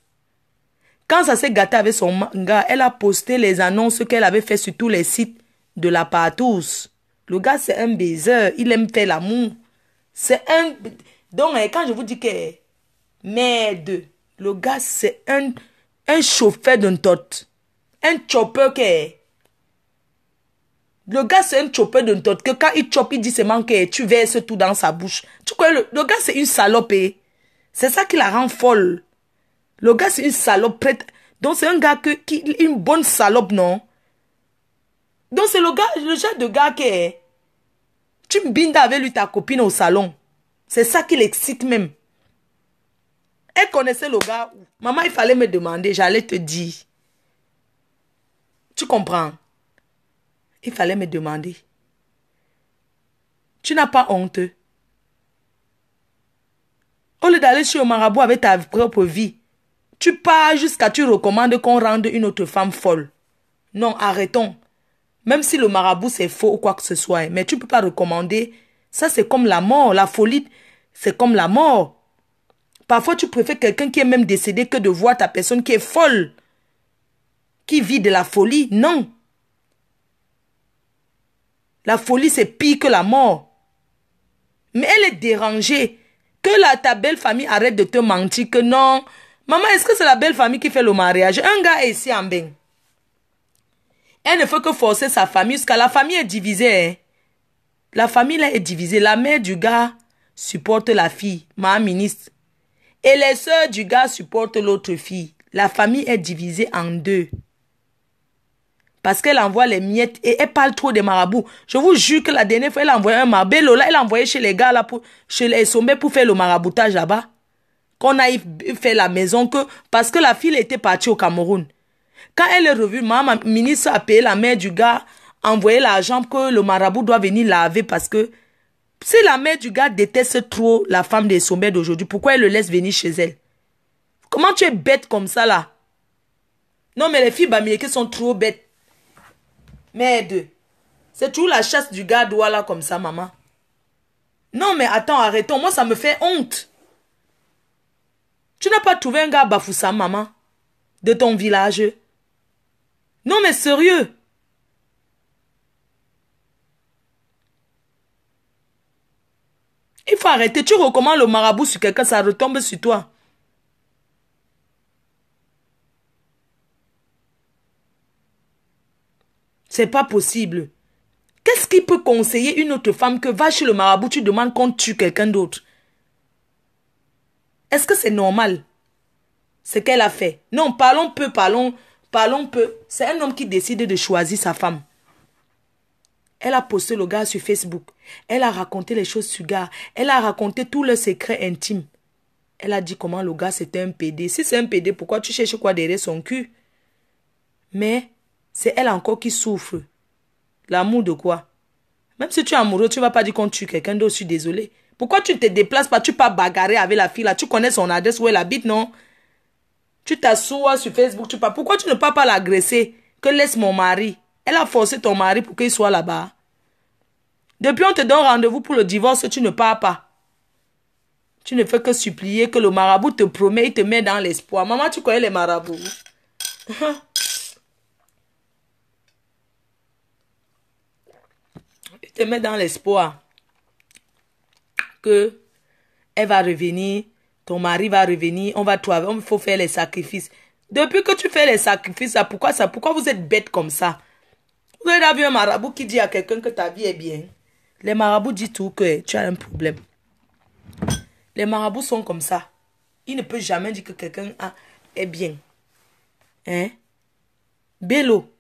Speaker 2: Quand ça s'est gâté avec son gars, elle a posté les annonces qu'elle avait fait sur tous les sites de La Partous. Le gars, c'est un baiser. Il aime faire l'amour. C'est un... Donc, quand je vous dis que... Merde. Le gars, c'est un chauffeur d'un tot. un chopper qui est... Le gars, c'est un chopper de notre que quand il chope, il dit seulement que tu verses tout dans sa bouche. Tu connais, le gars, c'est une salope. C'est ça qui la rend folle. Le gars, c'est une salope prête. Donc, c'est un gars qui une bonne salope, non? Donc, c'est le genre de gars qui est... Tu me bindes avec lui, ta copine au salon. C'est ça qui l'excite même. Elle connaissait le gars. Maman, il fallait me demander, j'allais te dire. Tu comprends? Il fallait me demander. Tu n'as pas honte. Au lieu d'aller chez le marabout avec ta propre vie, tu pars jusqu'à tu recommandes qu'on rende une autre femme folle. Non, arrêtons. Même si le marabout c'est faux ou quoi que ce soit, mais tu ne peux pas recommander. Ça c'est comme la mort. La folie, c'est comme la mort. Parfois tu préfères quelqu'un qui est même décédé que de voir ta personne qui est folle. Qui vit de la folie. Non. La folie, c'est pire que la mort. Mais elle est dérangée. Que ta belle famille arrête de te mentir. Que non. Maman, est-ce que c'est la belle famille qui fait le mariage? Un gars est ici en bain. Elle ne fait que forcer sa famille. Parce que la famille est divisée. Hein. La famille là est divisée. La mère du gars supporte la fille. Ma ministre. Et les sœurs du gars supportent l'autre fille. La famille est divisée en deux. Parce qu'elle envoie les miettes et elle parle trop des marabouts. Je vous jure que la dernière fois, elle a envoyé un marabout. Là, elle a envoyé chez les gars, là, chez les sommets pour faire le maraboutage là-bas. Qu'on a fait la maison, parce que la fille était partie au Cameroun. Quand elle est revenue, ma ministre a payé la mère du gars, envoyé l'argent que le marabout doit venir laver parce que si la mère du gars déteste trop la femme des sommets d'aujourd'hui, pourquoi elle le laisse venir chez elle? Comment tu es bête comme ça, là? Non, mais les filles bamileke sont trop bêtes. Merde. C'est toujours la chasse du gars doigt là comme ça, maman. Non, mais attends, arrêtons. Moi, ça me fait honte. Tu n'as pas trouvé un gars Bafoussa, maman, de ton village? Non, mais sérieux. Il faut arrêter. Tu recommandes le marabout sur quelqu'un, ça retombe sur toi. C'est pas possible. Qu'est-ce qui peut conseiller une autre femme que va chez le marabout, tu demandes qu'on tue quelqu'un d'autre? Est-ce que c'est normal? Ce qu'elle a fait. Non, parlons peu. C'est un homme qui décide de choisir sa femme. Elle a posté le gars sur Facebook. Elle a raconté les choses sur le gars. Elle a raconté tous leurs secrets intimes. Elle a dit comment le gars c'était un PD. Si c'est un PD, pourquoi tu cherches quoi derrière son cul? Mais c'est elle encore qui souffre. L'amour de quoi? Même si tu es amoureux, tu ne vas pas dire qu'on tue quelqu'un d'autre, je suis désolé. Pourquoi tu te déplaces pas, tu pas bagarrer avec la fille là? Tu connais son adresse, où elle habite, non? Tu t'assois sur Facebook, tu pas. Pourquoi tu ne peux pas l'agresser? Que laisse mon mari. Elle a forcé ton mari pour qu'il soit là-bas. Depuis on te donne rendez-vous pour le divorce, tu ne pars pas. Tu ne fais que supplier que le marabout te promet, il te met dans l'espoir. Maman, tu connais les marabouts? Il te met dans l'espoir que elle va revenir, ton mari va revenir, on va trouver, il faut faire les sacrifices. Depuis que tu fais les sacrifices, pourquoi vous êtes bête comme ça? Vous avez vu un marabout qui dit à quelqu'un que ta vie est bien. Les marabouts disent tout que tu as un problème. Les marabouts sont comme ça. Ils ne peuvent jamais dire que quelqu'un est bien. Hein? Bello.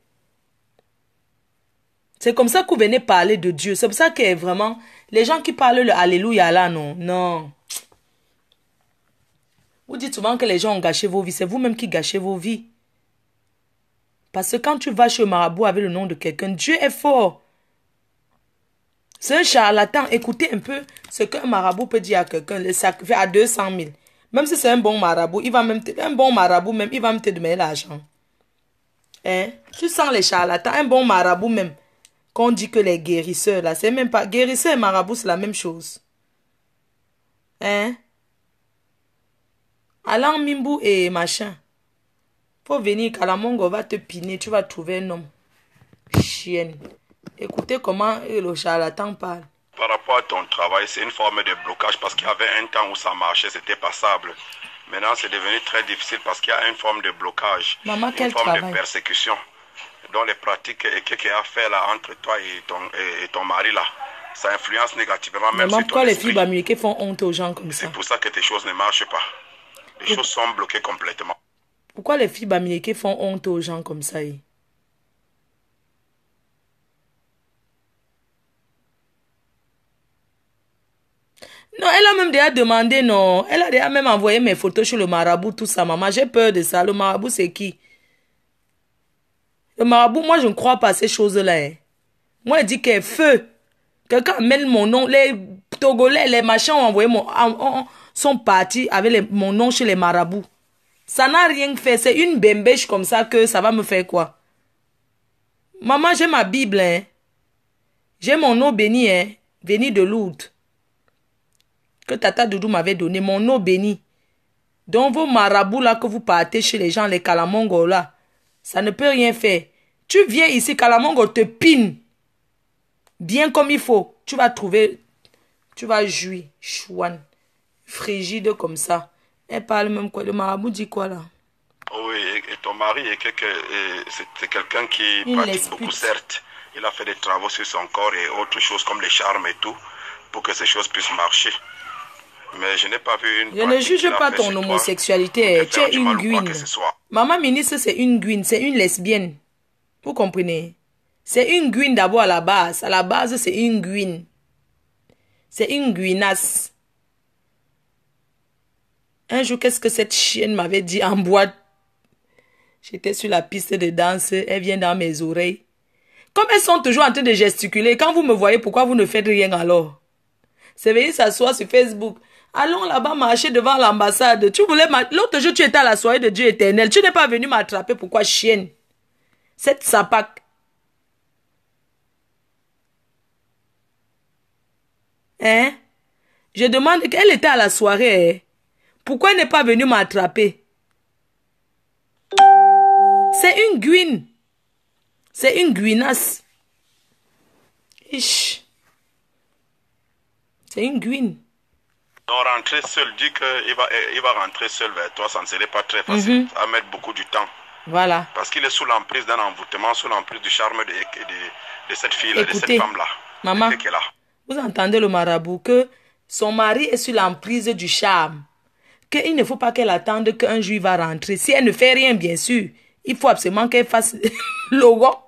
Speaker 2: C'est comme ça que vous venez parler de Dieu. C'est pour ça que vraiment, les gens qui parlent le Alléluia là, non. Non. Vous dites souvent que les gens ont gâché vos vies. C'est vous-même qui gâchez vos vies. Parce que quand tu vas chez le marabout avec le nom de quelqu'un, Dieu est fort. C'est un charlatan. Écoutez un peu ce qu'un marabout peut dire à quelqu'un. Le sacrifice à 200 000. Même si c'est un bon marabout, il va même te demander l'argent. Hein? Tu sens les charlatans. Un bon marabout même. Qu'on dit que les guérisseurs là, c'est même pas... Guérisseurs et marabout, c'est la même chose. Hein? Alain Mimbu et machin. Faut venir, Kalamongo va te piner, tu vas trouver un homme. Chienne. Écoutez comment le charlatan parle.
Speaker 3: Par rapport à ton travail, c'est une forme de blocage parce qu'il y avait un temps où ça marchait, c'était passable. Maintenant, c'est devenu très difficile parce qu'il y a une forme de blocage.
Speaker 2: Maman,
Speaker 3: une forme de persécution dans les pratiques et qu'il y a fait là entre toi et ton mari là, ça influence négativement même sur ton
Speaker 2: pourquoi les
Speaker 3: esprit.
Speaker 2: filles bamileke font honte aux gens comme ça?
Speaker 3: C'est pour ça que tes choses ne marchent pas. Les choses sont bloquées complètement.
Speaker 2: Pourquoi les filles bamileke font honte aux gens comme ça? Non, elle a même déjà demandé, non. Elle a déjà même envoyé mes photos sur le marabout, tout ça, maman. J'ai peur de ça. Le marabout, c'est qui? Le marabout, moi, je ne crois pas à ces choses-là. Hein. Moi, elle dit qu'elle feu. Quelqu'un amène mon nom. Les Togolais, les machins ont envoyé sont partis avec mon nom chez les marabouts. Ça n'a rien fait. C'est une bembèche comme ça que ça va me faire quoi? Maman, j'ai ma Bible. Hein. J'ai mon eau bénie, hein. Bénie de Lourdes. Que Tata Doudou m'avait donné, mon eau bénie. Donc vos marabouts là que vous partez chez les gens, les Kalamongos là, ça ne peut rien faire. Tu viens ici, Kalamongo te pine. Bien comme il faut. Tu vas trouver, tu vas jouir, chouane, frigide comme ça. Elle parle même quoi, le marabout dit quoi là?
Speaker 3: Oui, et ton mari c'est quelqu'un qui pratique beaucoup, certes. Il a fait des travaux sur son corps et autres choses comme les charmes et tout, pour que ces choses puissent marcher. Mais je n'ai pas vu une.
Speaker 2: Je ne juge pas ton homosexualité. Tu es une guine. Maman ministre, c'est une guine, c'est une lesbienne. Vous comprenez? C'est une guine d'abord à la base. À la base, c'est une guine. C'est une guinasse. Un jour, qu'est-ce que cette chienne m'avait dit en boîte? J'étais sur la piste de danse. Elle vient dans mes oreilles. Comme elles sont toujours en train de gesticuler, quand vous me voyez, pourquoi vous ne faites rien alors? C'est venu s'asseoir sur Facebook. Allons là-bas marcher devant l'ambassade. Tu voulais l'autre jour, tu étais à la soirée de Dieu éternel. Tu n'es pas venu m'attraper. Pourquoi, chienne? Cette sapac. Hein? Je demande qu'elle était à la soirée. Hein? Pourquoi elle n'est pas venue m'attraper? C'est une guine. C'est une guinasse. C'est une guine.
Speaker 3: Donc rentrer seul, dit qu'il va rentrer seul vers toi, ça ne serait pas très facile. Ça va mettre beaucoup du temps.
Speaker 2: Voilà.
Speaker 3: Parce qu'il est sous l'emprise d'un envoûtement, sous l'emprise du charme de cette fille-là, de cette femme-là.
Speaker 2: Maman, vous entendez le marabout que son mari est sous l'emprise du charme. Qu'il ne faut pas qu'elle attende qu'un jour il va rentrer. Si elle ne fait rien, bien sûr, il faut absolument qu'elle fasse le wok.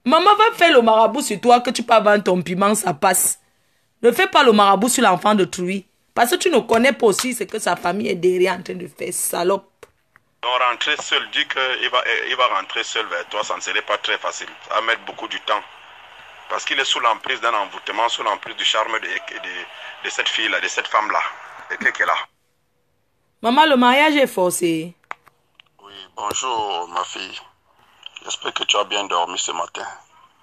Speaker 2: Maman va faire le marabout sur toi, que tu peux vendre ton piment, ça passe. Ne fais pas le marabout sur l'enfant de Trouy. Parce que tu ne connais pas aussi ce que sa famille est derrière en train de faire, salope.
Speaker 3: Donc rentrer seul, dit qu'il va rentrer seul vers toi, ça ne serait pas très facile. Ça va mettre beaucoup du temps. Parce qu'il est sous l'emprise d'un envoûtement, sous l'emprise du charme de cette fille-là, de cette femme-là. Et qu'elle est là.
Speaker 2: Maman, le mariage est forcé.
Speaker 3: Oui, bonjour ma fille. J'espère que tu as bien dormi ce matin.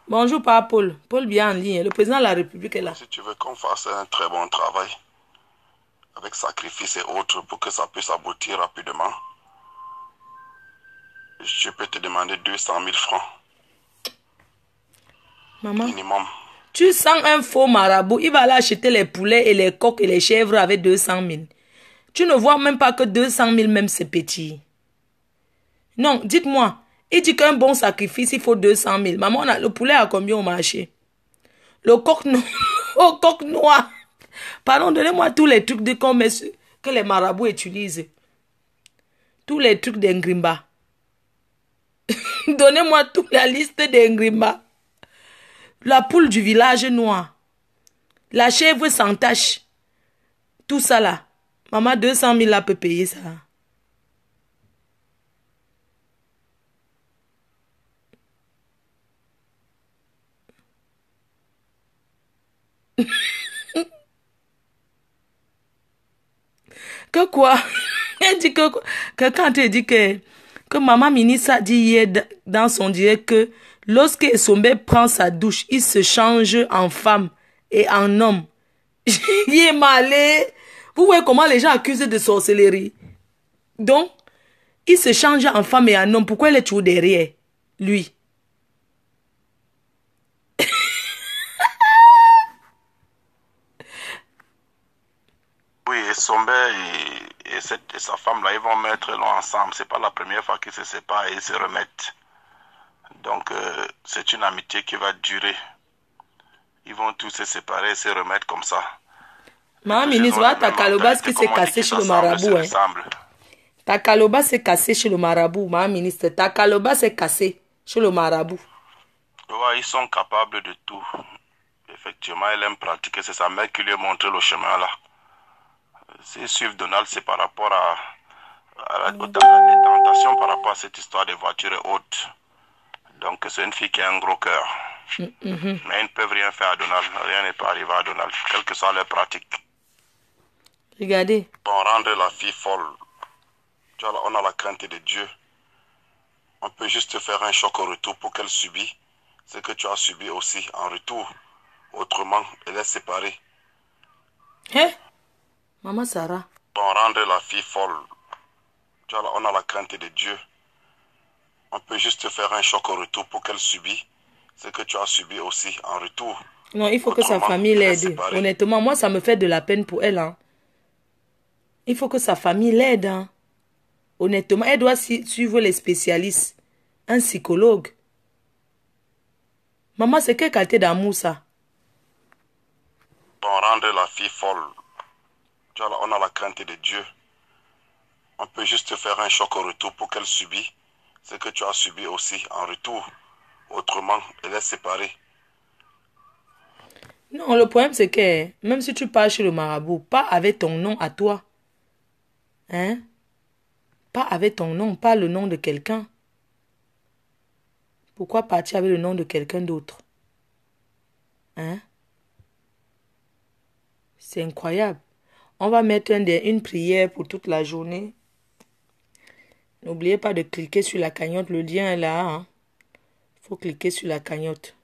Speaker 2: Bonjour, Papa Paul. Paul bien en ligne. Le président de la République est là.
Speaker 3: Si tu veux qu'on fasse un très bon travail, avec sacrifice et autres, pour que ça puisse aboutir rapidement, je peux te demander 200 000 francs.
Speaker 2: Maman,
Speaker 3: minimum.
Speaker 2: Tu sens un faux marabout. Il va aller acheter les poulets et les coqs et les chèvres avec 200 000. Tu ne vois même pas que 200 000 même c'est petit. Non, dites-moi. Il dit qu'un bon sacrifice, il faut 200 000. Maman, le poulet a combien au marché? Le coq noir. Oh, coq noir. Pardon, donnez-moi tous les trucs que les marabouts utilisent. Tous les trucs d'Engrimba. Donnez-moi toute la liste d'Engrimba. La poule du village noir. La chèvre sans tache. Tout ça là. Maman, 200 000 là peut payer ça. Que quoi? Elle dit que quand elle dit que maman ministre a dit hier dans son direct que lorsque Essombe prend sa douche, il se change en femme et en homme. Il est malé. Vous voyez comment les gens accusent de sorcellerie. Donc, il se change en femme et en homme. Pourquoi elle est toujours derrière lui?
Speaker 3: Oui, Essombe et sa femme là, ils vont mettre l'eau ensemble. C'est pas la première fois qu'ils se séparent et ils se remettent.
Speaker 1: Donc, c'est une amitié qui va durer. Ils vont tous se séparer et se remettre comme ça.
Speaker 2: Maman ministre, voilà ta calebasse qui s'est cassée chez le marabout. Ta calebasse s'est cassée chez le marabout, maman ministre. Ta calebasse s'est cassée chez le marabout.
Speaker 1: Ouais, ils sont capables de tout. Effectivement, elle aime pratiquer. C'est sa mère qui lui a montré le chemin là. S'ils suivent Donald, c'est par rapport aux tentations, par rapport à cette histoire de voitures et autres. Donc, c'est une fille qui a un gros cœur. Mais ils ne peuvent rien faire à Donald. Rien ne peut arriver à Donald, quelle que soit leur pratique.
Speaker 2: Regardez.
Speaker 1: Pour rendre la fille folle, tu vois, on a la crainte de Dieu. On peut juste faire un choc au retour pour qu'elle subisse ce que tu as subi aussi en retour. Autrement, elle est séparée.
Speaker 2: Hein? Maman Sarah.
Speaker 1: Pour rendre la fille folle, tu vois, on a la crainte de Dieu. On peut juste faire un choc au retour pour qu'elle subisse ce que tu as subi aussi en retour.
Speaker 2: Non, il faut que sa famille l'aide. Honnêtement, moi, ça me fait de la peine pour elle. Hein. Il faut que sa famille l'aide. Hein. Honnêtement, elle doit suivre les spécialistes. Un psychologue. Maman, c'est quelle qualité d'amour, ça?
Speaker 1: Pour rendre la fille folle, tu vois, on a la crainte de Dieu. On peut juste faire un choc au retour pour qu'elle subisse ce que tu as subi aussi en retour. Autrement, elle est séparée.
Speaker 2: Non, le problème c'est que même si tu pars chez le marabout, pas avec ton nom à toi. Hein? Pas avec ton nom, pas le nom de quelqu'un. Pourquoi partir avec le nom de quelqu'un d'autre? Hein? C'est incroyable. On va mettre une prière pour toute la journée. N'oubliez pas de cliquer sur la cagnotte, le lien est là. Hein? Faut cliquer sur la cagnotte.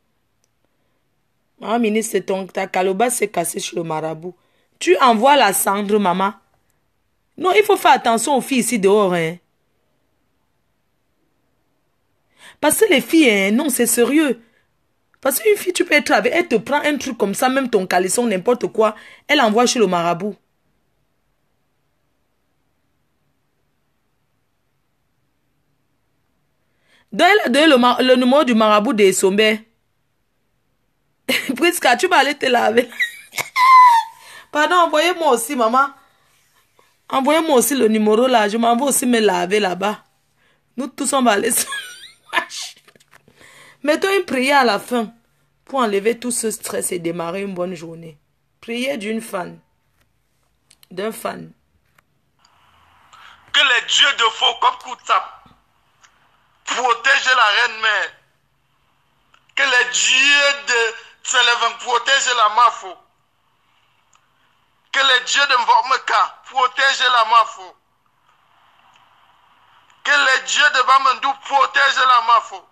Speaker 2: Maman ministre, ta calebasse s'est cassée sur le marabout. Tu envoies la cendre, maman. Non, il faut faire attention aux filles ici dehors. Hein. Parce que les filles, hein, non, c'est sérieux. Parce qu'une fille, tu peux être avec, elle te prend un truc comme ça, même ton caleçon, n'importe quoi. Elle envoie chez le marabout. Donne le numéro du marabout des Sombé. Prisca, tu vas aller te laver. Pardon, envoyez-moi aussi, maman. Envoyez-moi aussi le numéro là. Je m'en vais aussi me laver là-bas. Nous tous, on va aller se... Mettons une prière à la fin pour enlever tout ce stress et démarrer une bonne journée. Prière d'une fan. D'un fan.
Speaker 1: Que les dieux de faux comme Koutsap protègent la reine mère. Que les dieux de Tselevin protègent la Mafo. Que les dieux de Mvormeka protègent la Mafo. Que les dieux de Bamandou protègent la Mafo.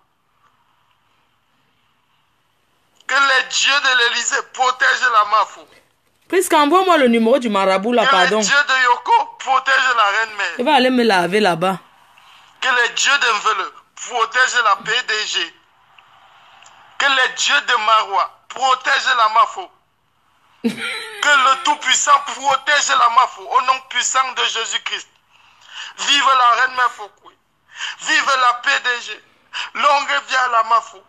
Speaker 1: Que les dieux de l'Élysée protègent la Mafo.
Speaker 2: Puisque envoie-moi le numéro du marabout là, pardon.
Speaker 1: Que les dieux de Yoko protègent la reine mère.
Speaker 2: Je vais aller me laver là-bas.
Speaker 1: Que les dieux de Mvele protègent la PDG. Que les dieux de Marois protègent la Mafo. Que le Tout-Puissant protège la Mafo au nom puissant de Jésus-Christ. Vive la reine mère Foukoui. Vive la PDG. Longue vie à la Mafo.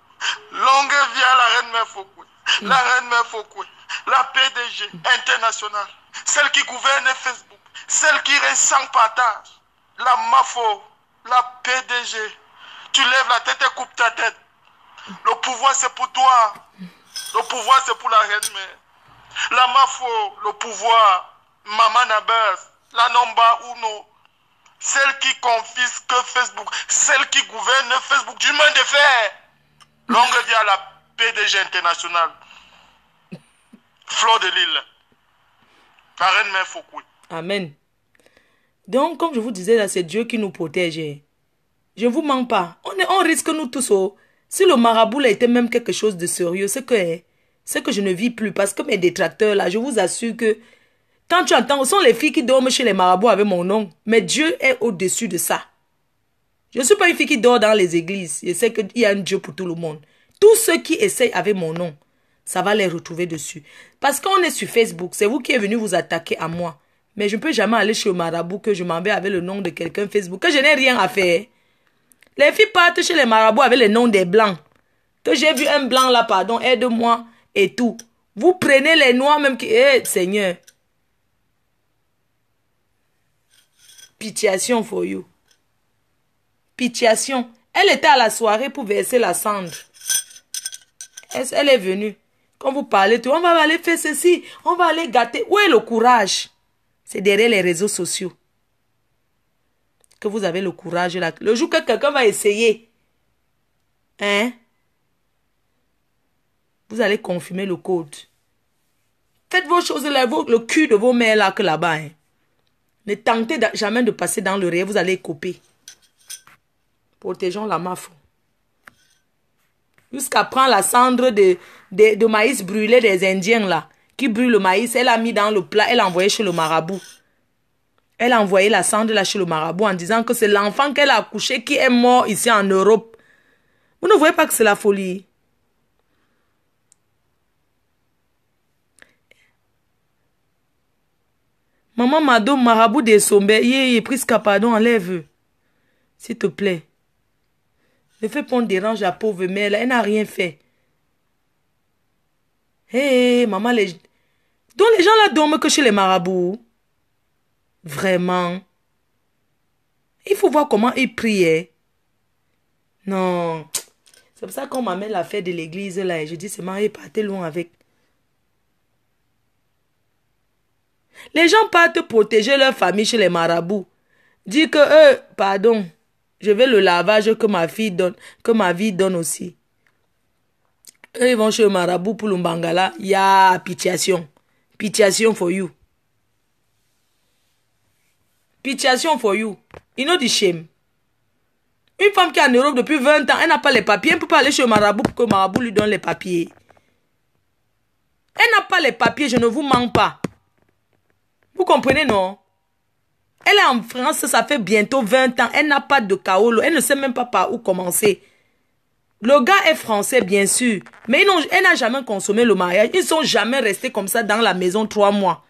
Speaker 1: Longue vie à la reine mère Foukoui. La reine mère Foukoui. La PDG internationale. Celle qui gouverne Facebook. Celle qui reste sans partage. La Mafo. La PDG. Tu lèves la tête et coupes ta tête. Le pouvoir c'est pour toi. Le pouvoir c'est pour la reine mère. La Mafo, le pouvoir. Maman Nabès. La Nomba Uno. Celle qui confisque Facebook. Celle qui gouverne Facebook. Du main de fer. Longue vie à la PDG internationale. Fleur de l'île. La reine mère Foukoui.
Speaker 2: Amen. Donc, comme je vous disais, là, c'est Dieu qui nous protège. Je ne vous mens pas. On risque nous tous. Oh. Si le marabout là était même quelque chose de sérieux, c'est que je ne vis plus. Parce que mes détracteurs, là, je vous assure que quand tu entends, ce sont les filles qui dorment chez les marabouts avec mon nom. Mais Dieu est au-dessus de ça. Je ne suis pas une fille qui dort dans les églises. Je sais qu'il y a un Dieu pour tout le monde. Tous ceux qui essayent avec mon nom, ça va les retrouver dessus. Parce qu'on est sur Facebook, c'est vous qui êtes venu vous attaquer à moi. Mais je ne peux jamais aller chez le marabout que je m'en vais avec le nom de quelqu'un Facebook, que je n'ai rien à faire. Les filles partent chez les marabouts avec les noms des blancs. Que j'ai vu un blanc là, pardon, aide-moi et tout. Vous prenez les noirs même qui... Eh, Seigneur. Pitiation for you. Pitiation. Elle était à la soirée pour verser la cendre. Elle est venue. Quand vous parlez, tout, on va aller faire ceci, on va aller gâter. Où est le courage? C'est derrière les réseaux sociaux que vous avez le courage là. Le jour que quelqu'un va essayer, hein, vous allez confirmer le code. Faites vos choses là, le cul de vos mères là que là-bas. Hein. Ne tentez jamais de passer dans le réel, vous allez couper. Protégeons la mafia. Jusqu'à prendre la cendre de maïs brûlé des Indiens là, qui brûlent le maïs, elle a mis dans le plat, elle a envoyé chez le marabout. Elle a envoyé la cendre là chez le marabout en disant que c'est l'enfant qu'elle a accouché qui est mort ici en Europe. Vous ne voyez pas que c'est la folie? Maman Mado, marabout des sombés, presque pardon, enlève. S'il te plaît. Ne fais pas on dérange la pauvre mère là, elle n'a rien fait. Hé, maman, donc les gens là dorment que chez les marabouts. Vraiment. Il faut voir comment ils priaient. Non. C'est pour ça qu'on m'amène la fête de l'église là et je dis c'est marié, partez loin avec. Les gens partent protéger leur famille chez les marabouts. Dis que eux, pardon, je veux le lavage que ma fille donne, que ma vie donne aussi. Eux, ils vont chez le marabout pour le Mbangala. Ya, pitiation. Pitiation for you. Pitiation for you. You know the shame. Une femme qui est en Europe depuis 20 ans, elle n'a pas les papiers. Elle ne peut pas aller chez le marabout pour que le marabout lui donne les papiers. Elle n'a pas les papiers, je ne vous mens pas. Vous comprenez, non? Elle est en France, ça fait bientôt 20 ans. Elle n'a pas de kaolo. Elle ne sait même pas par où commencer. Le gars est français, bien sûr. Mais elle n'a jamais consommé le mariage. Ils ne sont jamais restés comme ça dans la maison 3 mois.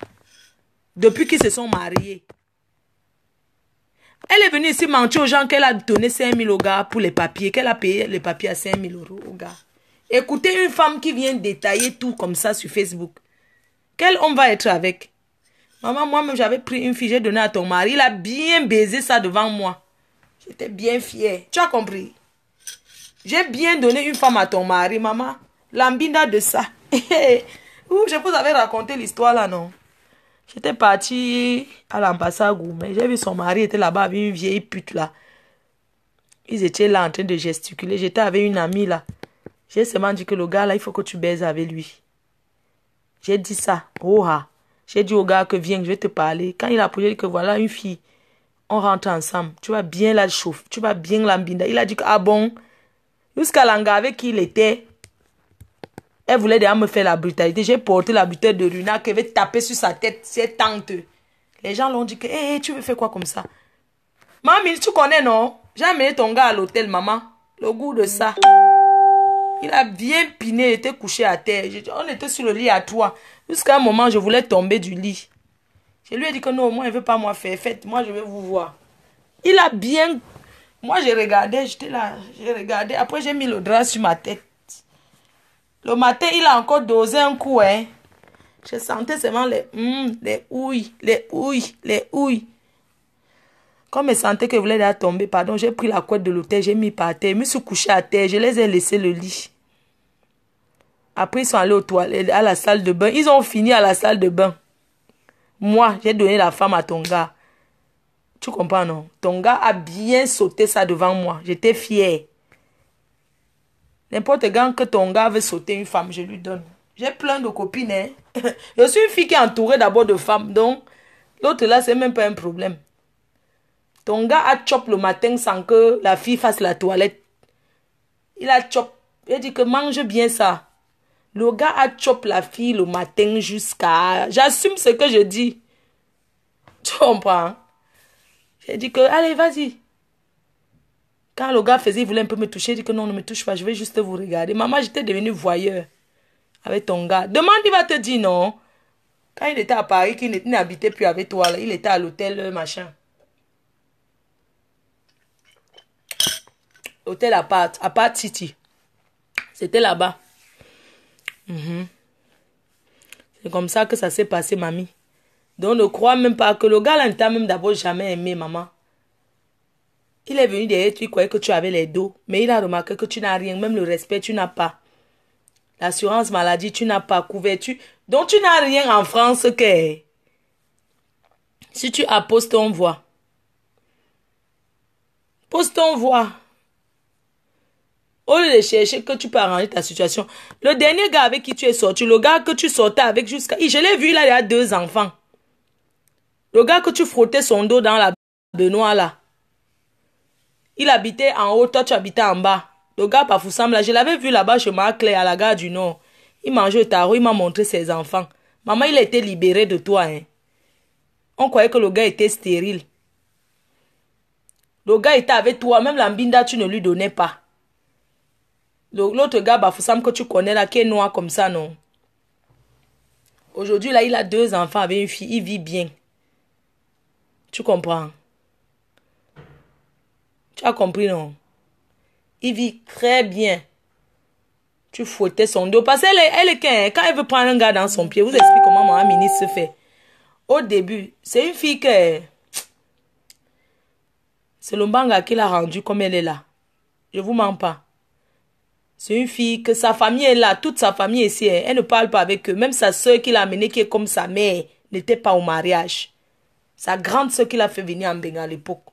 Speaker 2: Depuis qu'ils se sont mariés. Elle est venue ici mentir aux gens qu'elle a donné 5 000 au gars pour les papiers. Qu'elle a payé les papiers à 5 000 € au gars. Écoutez une femme qui vient détailler tout comme ça sur Facebook. Quel homme va être avec? Maman, moi-même, j'avais pris une fille, j'ai donné à ton mari. Il a bien baisé ça devant moi. J'étais bien fière. Tu as compris? J'ai bien donné une femme à ton mari, maman. L'ambina de ça. Je vous avais raconté l'histoire là, non? J'étais partie à l'ambassade Gourmet. J'ai vu son mari était là-bas avec une vieille pute là. Ils étaient là en train de gesticuler. J'étais avec une amie là. J'ai seulement dit que le gars là, il faut que tu baises avec lui. J'ai dit ça. Oh ah. J'ai dit au gars que viens, je vais te parler. Quand il a posé que voilà une fille, on rentre ensemble. Tu vas bien la chauffer, tu vas bien l'ambinda. Il a dit que ah bon, jusqu'à l'anga avec qui il était, elle voulait déjà me faire la brutalité. J'ai porté la bouteille de Runa qui avait tapé sur sa tête, ses tantes. Les gens l'ont dit que hey, tu veux faire quoi comme ça? Maman, tu connais non? J'ai amené ton gars à l'hôtel, maman. Le goût de ça. Il a bien piné, il était couché à terre. On était sur le lit à 3. Jusqu'à un moment, je voulais tomber du lit. Je lui ai dit que non, moi, il ne veut pas moi faire. Faites, moi, je vais vous voir. Il a bien... Moi, j'ai regardé, j'étais là, j'ai regardé. Après, j'ai mis le drap sur ma tête. Le matin, il a encore dosé un coup, hein. Je sentais seulement les ouilles, les ouilles, les ouilles. Comme je sentais que je voulais déjà tomber, pardon, j'ai pris la couette de l'hôtel, j'ai mis par terre, je me suis couché à terre, je les ai laissés le lit. Après, ils sont allés aux toilettes, à la salle de bain. Ils ont fini à la salle de bain. Moi, j'ai donné la femme à ton gars. Tu comprends, non? Ton gars a bien sauté ça devant moi. J'étais fière. N'importe quand que ton gars veut sauter une femme, je lui donne. J'ai plein de copines, hein. Je suis une fille qui est entourée d'abord de femmes. Donc, l'autre là, c'est même pas un problème. Ton gars a chop le matin sans que la fille fasse la toilette. Il a chop. Il a dit que mange bien ça. Le gars a chop la fille le matin jusqu'à... J'assume ce que je dis. Tu comprends? J'ai dit que, allez, vas-y. Quand le gars faisait, il voulait un peu me toucher. J'ai dit que non, ne me touche pas, je vais juste vous regarder. Maman, j'étais devenue voyeur avec ton gars. Demande, il va te dire non. Quand il était à Paris, qu'il n'habitait plus avec toi, là, il était à l'hôtel, machin. Hôtel Apart City. C'était là-bas. C'est comme ça que ça s'est passé, mamie. Donc ne crois même pas que le gars là ne t'a même d'abord jamais aimé, maman. Il est venu derrière, tu croyais que tu avais les dos. Mais il a remarqué que tu n'as rien. Même le respect, tu n'as pas. L'assurance maladie, tu n'as pas. Couverture. Donc tu n'as rien en France que... Si tu as poste, on voit. Poste, on voit. Au lieu de chercher que tu peux arranger ta situation. Le dernier gars avec qui tu es sorti, le gars que tu sortais avec jusqu'à... Je l'ai vu, là, il a 2 enfants. Le gars que tu frottais son dos dans la baignoire, là. Il habitait en haut, toi tu habitais en bas. Le gars Pafoussam, là, je l'avais vu là-bas chez Marclay, à la gare du Nord. Il mangeait au tarot, il m'a montré ses enfants. Maman, il a été libéré de toi, hein. On croyait que le gars était stérile. Le gars était avec toi, même la mbinda, tu ne lui donnais pas. L'autre gars, Bafoussam, que tu connais là, qui est noir comme ça, non. Aujourd'hui, là, il a 2 enfants avec une fille, il vit bien. Tu comprends? Tu as compris, non? Il vit très bien. Tu fouettais son dos. Parce qu'elle quand elle veut prendre un gars dans son pied, vous expliquez comment ma ministre se fait. Au début, c'est une fille que... C'est le Mbanga qui l'a rendue comme elle est là. Je vous mens pas. C'est une fille que sa famille est là. Toute sa famille est ici. Elle ne parle pas avec eux. Même sa soeur qui l'a amenée, qui est comme sa mère, n'était pas au mariage. Sa grande soeur qui l'a fait venir en Benga à l'époque.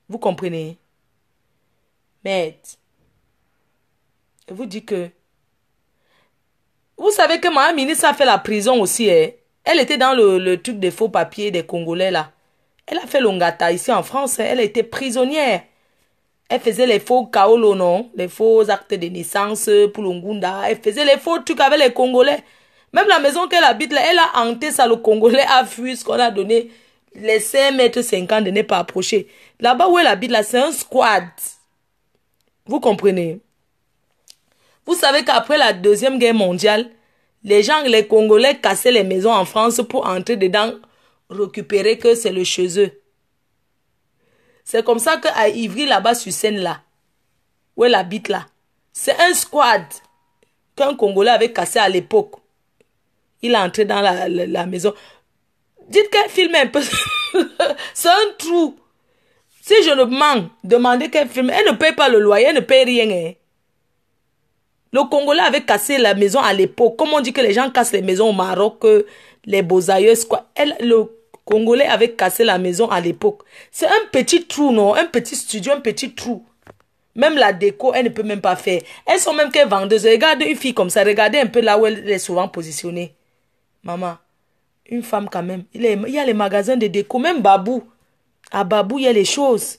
Speaker 2: Vous comprenez? Mais, je vous dis que... Vous savez que ma ministre a fait la prison aussi. Elle était dans le truc des faux papiers des Congolais là. Elle a fait l'ongata ici en France. Elle était prisonnière. Elle faisait les faux kaolo, non? Les faux actes de naissance pour l'Ongunda. Elle faisait les faux trucs avec les Congolais. Même la maison qu'elle habite là, elle a hanté ça. Le Congolais a fui ce qu'on a donné. Les 5,50 m de ne pas approcher. Là-bas où elle habite là, c'est un squad. Vous comprenez? Vous savez qu'après la Deuxième Guerre mondiale, les Congolais cassaient les maisons en France pour entrer dedans, récupérer que c'est le chez eux. C'est comme ça qu'à Ivry, là-bas sur Seine, là, où elle habite là, c'est un squad qu'un Congolais avait cassé à l'époque. Il est entré dans la maison. Dites qu'elle filme un peu. C'est un trou. Si je ne mens, demandez qu'elle filme. Elle ne paye pas le loyer, elle ne paye rien. Hein. Le Congolais avait cassé la maison à l'époque. Comme on dit que les gens cassent les maisons au Maroc, les beaux-aïeux, quoi. Le Congolais avait cassé la maison à l'époque. C'est un petit trou, non? Un petit studio, un petit trou. Même la déco, elle ne peut même pas faire. Elles sont même qu'elles vendeuses. Regardez une fille comme ça. Regardez un peu là où elle est souvent positionnée. Maman, une femme quand même. Il y a les magasins de déco. Même Babou. À Babou, il y a les choses.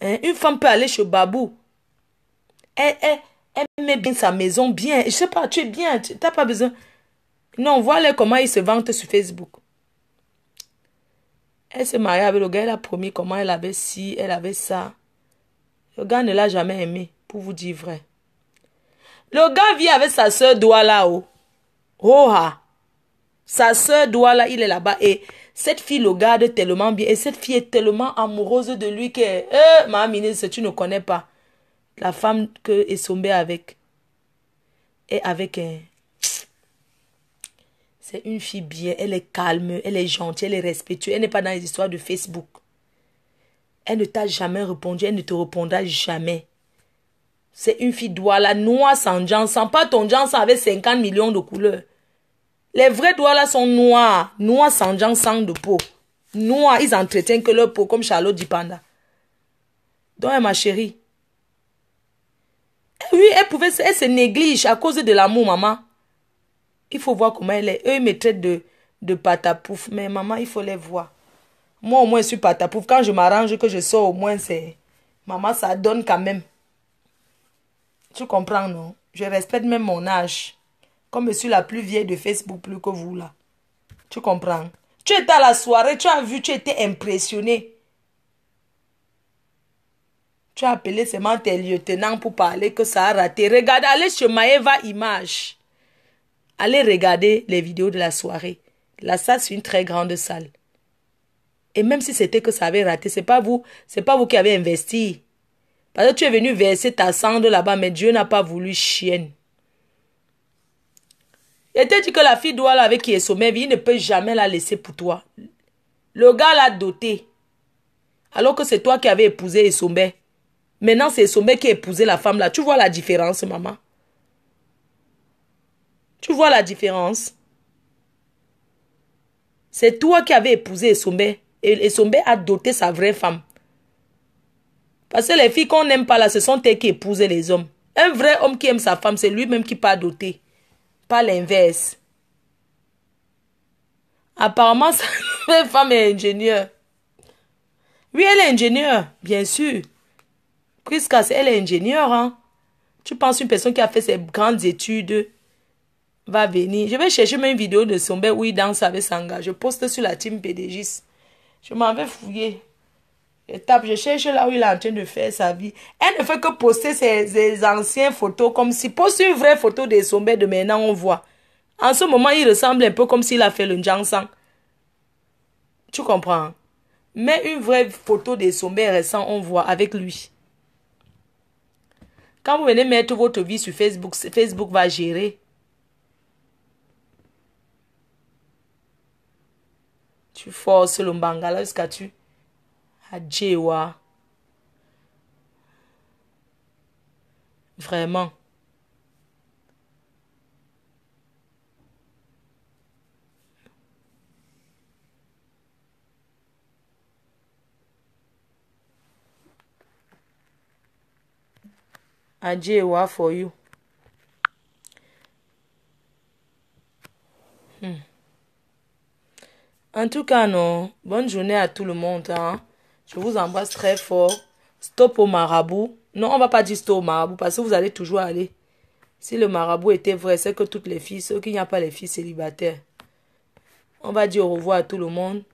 Speaker 2: Hein? Une femme peut aller chez Babou. Elle met bien sa maison, bien. Je sais pas, tu es bien. Tu n'as pas besoin. Non, voilà comment ils se vantent sur Facebook. Elle s'est mariée avec le gars. Elle a promis comment elle avait ci, elle avait ça. Le gars ne l'a jamais aimé, pour vous dire vrai. Le gars vit avec sa soeur Douala-haut. Oha. Sa soeur Douala, il est là-bas. Et cette fille le garde tellement bien. Et cette fille est tellement amoureuse de lui que... ma ministre, tu ne connais pas. La femme que Essombe avec. Et avec un... C'est une fille bien. Elle est calme, elle est gentille, elle est respectueuse. Elle n'est pas dans les histoires de Facebook. Elle ne t'a jamais répondu. Elle ne te répondra jamais. C'est une fille Douala, noire sans Jansan. Pas ton Jansan avec 50 millions de couleurs. Les vrais Douala sont noirs. Noirs sans Jansan de peau. Noirs, ils entretiennent que leur peau comme Charlotte Dipanda. Donc, ma chérie. Oui, elle se néglige à cause de l'amour, maman. Il faut voir comment elle est. Eux, ils me traitent de patapouf. Mais maman, il faut les voir. Moi, au moins, je suis patapouf. Quand je m'arrange, que je sors, au moins, c'est... Maman, ça donne quand même. Tu comprends, non? Je respecte même mon âge. Comme je suis la plus vieille de Facebook, plus que vous, là. Tu comprends? Tu étais à la soirée, tu as vu, tu étais impressionné. Tu as appelé seulement tes lieutenants pour parler que ça a raté. Regardez, allez chez Maeva Image. Allez regarder les vidéos de la soirée. La salle, c'est une très grande salle. Et même si c'était que ça avait raté, c'est pas vous qui avez investi. Parce que tu es venu verser ta cendre là-bas, mais Dieu n'a pas voulu, chienne. Et te dit que la fille doit là avec qui est sommet, il ne peut jamais la laisser pour toi. Le gars l'a doté. Alors que c'est toi qui avais épousé Esombe. Maintenant, c'est Esombe qui a épousé la femme là. Tu vois la différence, maman? Tu vois la différence? C'est toi qui avais épousé Esombe. Et Esombe a doté sa vraie femme. Parce que les filles qu'on n'aime pas là, ce sont elles qui épousent les hommes. Un vrai homme qui aime sa femme, c'est lui-même qui pas doté. Pas l'inverse. Apparemment, sa vraie femme est ingénieure. Oui, elle est ingénieure, bien sûr. Priscas, elle est ingénieure. Hein? Tu penses une personne qui a fait ses grandes études va venir. Je vais chercher même une vidéo de Sombe où il danse avec Sanga. Je poste sur la team PDGis. Je m'en vais fouiller. Je cherche là où il est en train de faire sa vie. Elle ne fait que poster ses anciennes photos comme si... Poste une vraie photo de Sombe de maintenant, on voit. En ce moment, il ressemble un peu comme s'il a fait le Njangsang. Tu comprends? Mais une vraie photo de Sombe récent, on voit avec lui. Quand vous venez mettre votre vie sur Facebook, Facebook va gérer. Tu forces le Mbangala jusqu'à tu... Adjewa. Vraiment. Adjewa for you. En tout cas, non. Bonne journée à tout le monde. Hein? Je vous embrasse très fort. Stop au marabout. Non, on va pas dire stop au marabout parce que vous allez toujours aller. Si le marabout était vrai, c'est que toutes les filles, ceux qui n'y a pas les filles célibataires. On va dire au revoir à tout le monde.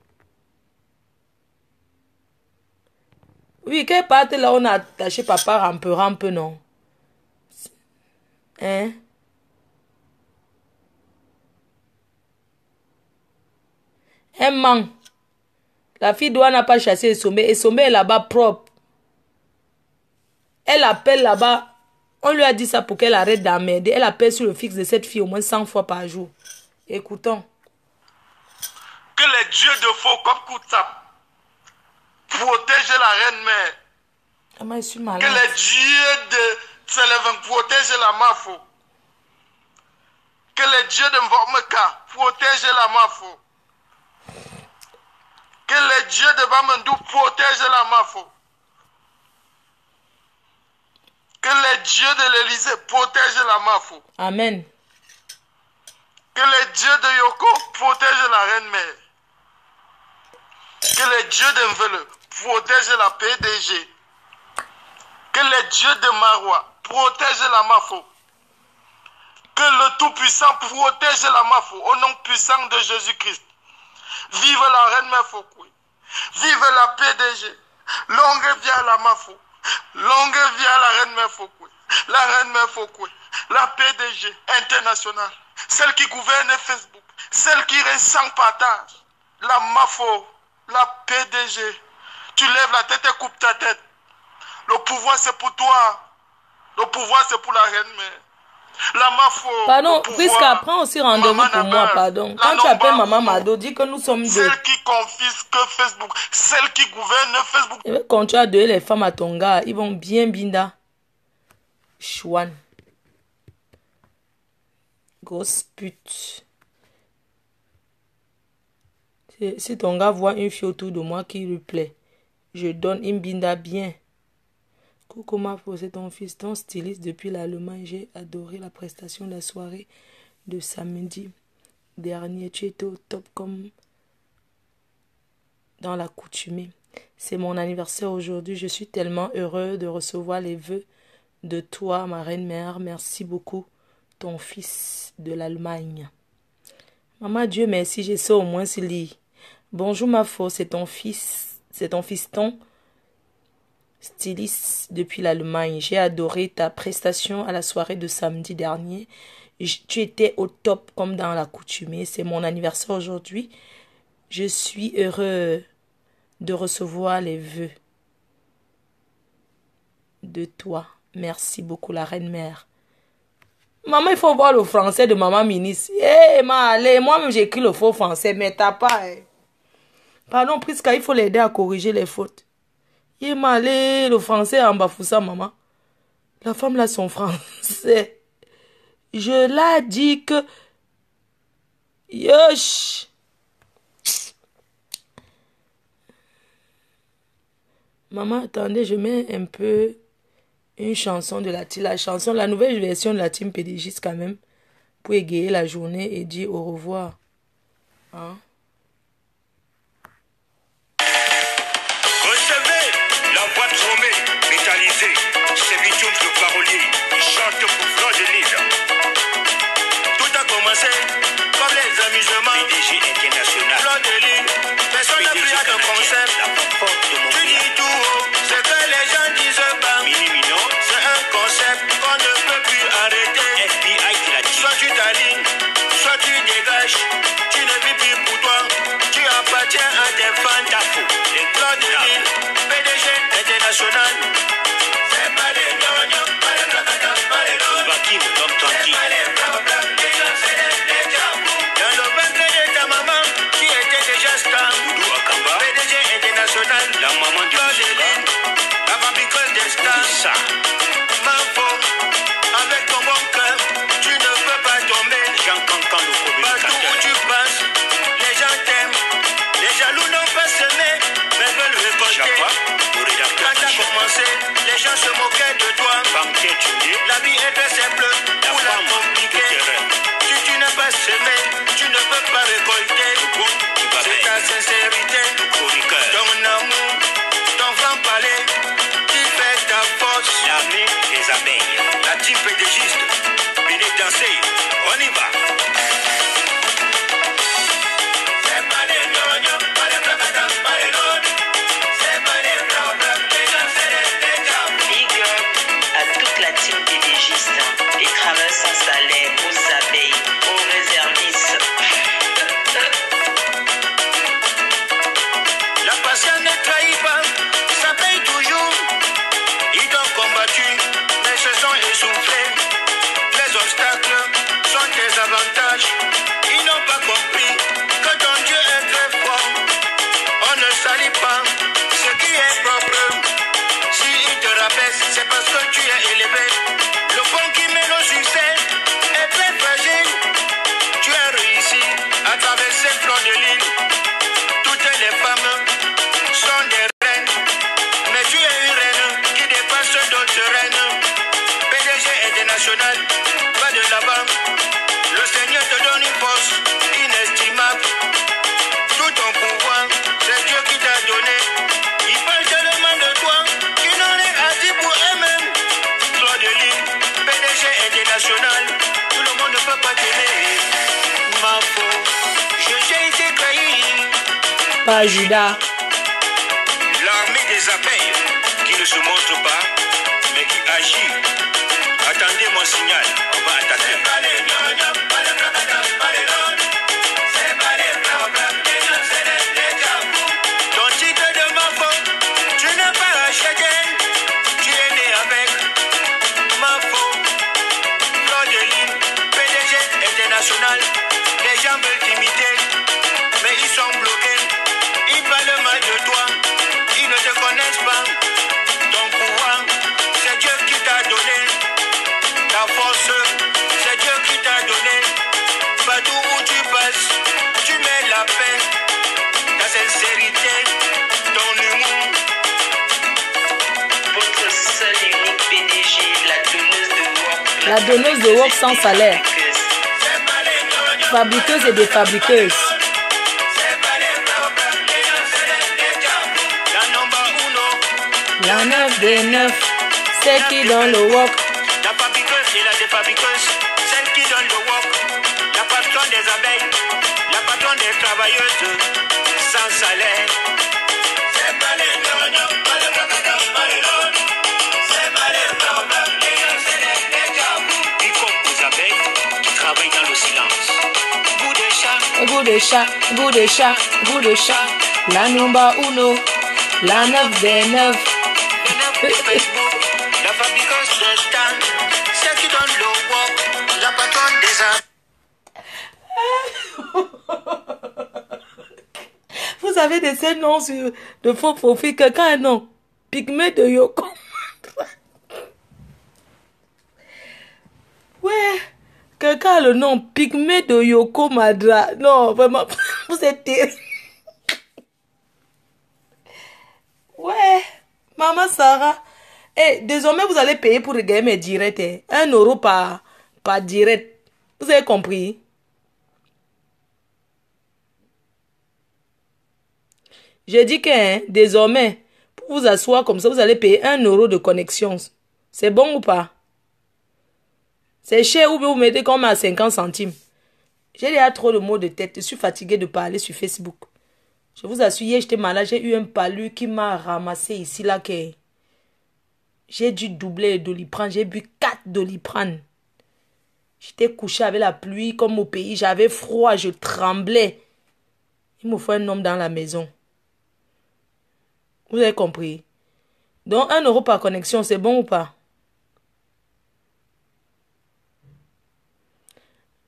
Speaker 2: Oui, quelle partie là on a attaché papa rampe, non? Hein? Un man. La fille doit n'a pas chassé Esombe. Esombe est là-bas propre. Elle appelle là-bas. On lui a dit ça pour qu'elle arrête d'emmerder. Elle appelle sur le fixe de cette fille au moins 100 fois par jour. Écoutons.
Speaker 1: Que les dieux de faux comme Koutsap protègent la reine mère.
Speaker 2: Ah, mais je suis malade.
Speaker 1: Que les dieux de Tselevin protègent la Mafo. Que les dieux de Mvomeka protègent la Mafo. Que les dieux de Bamandou protègent la Mafo. Que les dieux de l'Élysée protègent la Mafo.
Speaker 2: Amen.
Speaker 1: Que les dieux de Yoko protègent la reine mère. Que les dieux de Mvele protègent la PDG. Que les dieux de Marois protègent la Mafo. Que le Tout-Puissant protège la Mafo au nom puissant de Jésus-Christ. Vive la reine mère Foukoui. Vive la PDG. Longue vie à la Mafo. Longue vie à la reine mère Foukoui. La reine mère Foukoui. La PDG internationale. Celle qui gouverne Facebook. Celle qui reste sans partage. La Mafo. La PDG. Tu lèves la tête et coupes ta tête. Le pouvoir c'est pour toi. Le pouvoir c'est pour la reine mère. La Mafo.
Speaker 2: Pardon, Priska, prends aussi rendez-vous pour moi, pardon. Quand tu appelles Maman Mado, dis que nous sommes deux.
Speaker 1: Celle qui confisque Facebook, celle qui gouverne Facebook.
Speaker 2: Je vais continuer à donner les femmes à ton gars. Ils vont bien binda. Chouan. Grosse pute. Si ton gars voit une fille autour de moi qui lui plaît, je donne une binda bien. Coucou ma fille, c'est ton fils, ton styliste depuis l'Allemagne. J'ai adoré la prestation de la soirée de samedi dernier. Tu étais au top comme dans l'accoutumée. C'est mon anniversaire aujourd'hui. Je suis tellement heureux de recevoir les vœux de toi, ma reine-mère. Merci beaucoup, ton fils de l'Allemagne. Maman, Dieu merci, je sais au moins s'il lit. Bonjour ma fille, c'est ton fiston styliste depuis l'Allemagne. J'ai adoré ta prestation à la soirée de samedi dernier. Tu étais au top comme dans l'accoutumée. C'est mon anniversaire aujourd'hui. Je suis heureux de recevoir les vœux de toi. Merci beaucoup, la reine-mère. Maman, il faut voir le français de maman ministre. Allez, moi-même j'écris le faux français, mais t'as pas. Pardon, Prisca, il faut l'aider à corriger les fautes. Allez, le français en bafoussa, maman. La femme là, son français. Je l'ai dit que... Yosh. Maman, attendez, je mets un peu une chanson de la chanson, la nouvelle version de la team PDG quand même, pour égayer la journée et dire au revoir. Hein?
Speaker 4: Recevez la voix de Romée, métallisée, c'est Bitoum le parolier, il chante pour Fleur de Lille. Tout a commencé comme les amusements. PDG international. Fleur de Lille, personne n'a pris à ton concept. Tu dis tout haut, c'est que les gens disent pas. C'est un concept qu'on ne peut plus arrêter. FBI qui l'a dit. Soit tu t'alignes, soit tu dégages. Tu ne vis plus pour toi, tu appartiens à tes fans. Les Fleur de Lille, PDG international. C'est pas des gnognos, pas les placatons, pas les lots. Vakim, l'homme tranquille. Dans le ventre de ta maman, qui était déjà star. Doudou Akamba, PDG international. La maman du Fleur de Lille, la fabriqueuse des stars. Mambo, avec ton bon cœur, tu ne peux pas tomber. Jean Cancan, le communicateur. Partout où tu passes, les gens t'aiment. Les jaloux n'ont pas semé, mais veulent récolter. Quand t'as commencé, les gens se moquaient de toi. La vie est très simple, pour la compliquer. Si tu n'as pas semé, tu ne peux pas récolter. C'est ta sincérité, ton amour, ton franc-parler qui fait ta force. L'armée des abeilles, la team pédégiste, venez danser, on y va. C'est pas des gnognos, pas des placatons, pas des lots. C'est pas des problèmes, les gens c'est des diables.
Speaker 5: Big up à toute la team PDGiste, les travailleurs sans salaire, aux abeilles, aux réservistes.
Speaker 4: La patience ne trahit pas, ça paye toujours. Ils t'ont combattu, mais se sont essoufflés. Les obstacles sont des avantages. Ils n'ont pas compris que ton Dieu est très fort. On ne salit pas ce qui est propre. S'il te rabaisse, c'est parce que tu es élevé. Le pont qui mène au succès est très fragile. Tu as réussi à traverser Fleur de Lille. Toutes les femmes sont des reines, mais tu es une reine qui dépasse d'autres reines. PDG international, va de l'avant. Le Seigneur te donne une force inestimable. Tout ton pouvoir, c'est Dieu qui t'a donné. Ils parlent tellement de toi qu'ils n'ont rien à dire pour eux-mêmes. Fleur de Lille, PDG international, tout le monde ne peut pas t'aimer. Ma faute, j'ai été trahi.
Speaker 2: Pas Judas.
Speaker 4: L'armée des abeilles qui ne se montre pas, mais qui agit. Attendez mon signal, on va attaquer. C'est pas les gnognos, pas les placatons, pas les lots. C'est pas les problèmes, les gens c'est des diables. Ton titre de Mambo, tu n'as pas acheté. Tu es né avec Mambo. Fleur de Lille, PDG international. Les gens veulent t'imiter, mais ils sont bloqués. Ils parlent mal de toi, ils ne te connaissent pas. Ton pouvoir, c'est Dieu qui t'a donné. Ta force, c'est Dieu qui t'a donné. Partout où tu passes, tu mets la paix. Ta sincérité, ton humour.
Speaker 5: Votre seule et unique PDG, la donneuse de work.
Speaker 2: La donneuse de work sans salaire.
Speaker 4: C'est pas les gnognos,
Speaker 2: Fabriqueuse et défabriqueuse.
Speaker 4: c'est pas les problèmes, les gens c'est des diables. La number uno,
Speaker 2: La 9 des 9, c'est qui dans le work.
Speaker 4: la fabriqueuse et la défabriqueuse, celle qui donne le work, la patronne des abeilles, la patronne des travailleuses, sans salaire. C'est pas les gnognos, pas les placatons, pas les lots. C'est pas les problèmes, les gens c'est des diables. Big up aux abeilles qui travaillent dans le silence. Goût de chat,
Speaker 2: Goût de chat, goût de chat, goût de chat. La number uno, la 9 des 9.
Speaker 4: La fabricante de temps, celle qui donne le work, la patronne des arts.
Speaker 2: Vous avez des ces noms de faux profils. Quelqu'un a un nom. Pygmée de Yoko. Ouais. Quelqu'un a le nom Pygmée de Yoko Madra. Non, vraiment. Vous êtes terrible. Ouais. Maman Sarah. Et désormais, vous allez payer pour regarder mes directs. 1 euro par direct. Vous avez compris? J'ai dit que désormais, pour vous asseoir comme ça, vous allez payer 1 euro de connexion. C'est bon ou pas? C'est cher ou bien vous mettez comme à 50 centimes. J'ai déjà trop de maux de tête. Je suis fatiguée de parler sur Facebook. Je vous assure, hier j'étais malade. J'ai eu un palu qui m'a ramassé ici là. J'ai dû doubler le Doliprane. J'ai bu 4 Doliprane. J'étais couché avec la pluie comme au pays. J'avais froid, je tremblais. Il me faut un homme dans la maison. Vous avez compris? Donc 1 euro par connexion, c'est bon ou pas?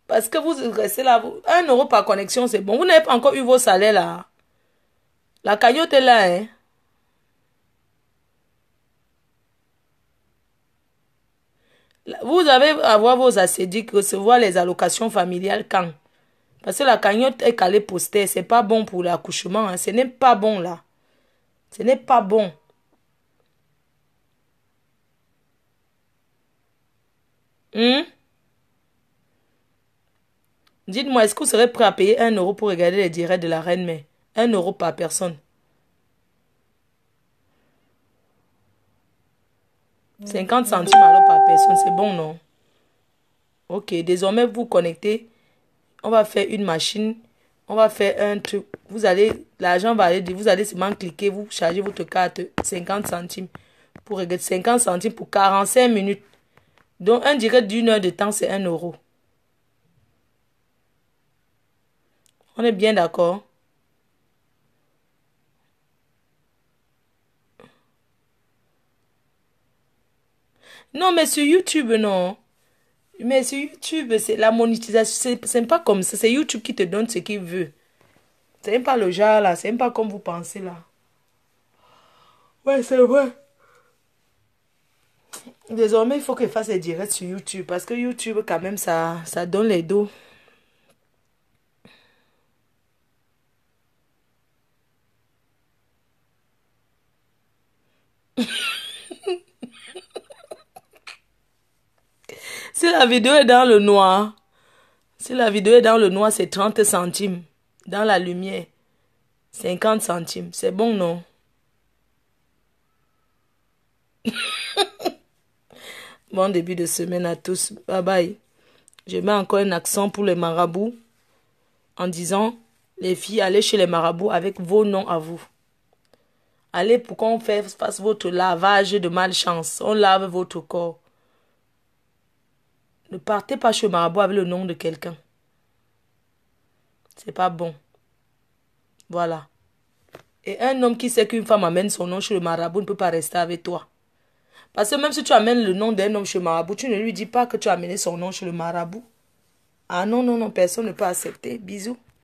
Speaker 2: Parce que vous restez là. 1 euro par connexion, c'est bon. Vous n'avez pas encore eu vos salaires là. La cagnotte est là, hein. Vous avez avoir vos assédiques, recevoir les allocations familiales quand? Parce que la cagnotte est calée postère. C'est pas bon pour l'accouchement. Hein. Ce n'est pas bon là. Ce n'est pas bon. Dites-moi, est-ce que vous serez prêt à payer 1 euro pour regarder les directs de la reine-mère? 1 euro par personne. 50 centimes alors par personne, c'est bon, non? Ok, désormais, vous connectez. On va faire une machine. On va faire un truc. Vous allez, l'argent va aller, vous allez seulement cliquer, vous chargez votre carte 50 centimes. Pour regarder 50 centimes pour 45 minutes. Donc, un direct d'1 heure de temps, c'est 1 euro. On est bien d'accord? Non, mais sur YouTube, non. Mais sur YouTube, c'est la monétisation. C'est pas comme ça. C'est YouTube qui te donne ce qu'il veut. C'est même pas le genre là. C'est même pas comme vous pensez là. Ouais, c'est vrai. Désormais, il faut que je fasse des directs sur YouTube. Parce que YouTube, quand même, ça donne les dos. Si la vidéo est dans le noir, c'est 30 centimes. Dans la lumière, 50 centimes. C'est bon, non? Bon début de semaine à tous. Bye bye. Je mets encore un accent pour les marabouts en disant, les filles, allez chez les marabouts avec vos noms à vous. Allez pour qu'on fasse votre lavage de malchance. On lave votre corps. Ne partez pas chez le marabout avec le nom de quelqu'un. C'est pas bon. Voilà. Et un homme qui sait qu'une femme amène son nom chez le marabout ne peut pas rester avec toi. Parce que même si tu amènes le nom d'un homme chez le marabout, tu ne lui dis pas que tu as amené son nom chez le marabout. Ah non, non, non, personne ne peut accepter. Bisous.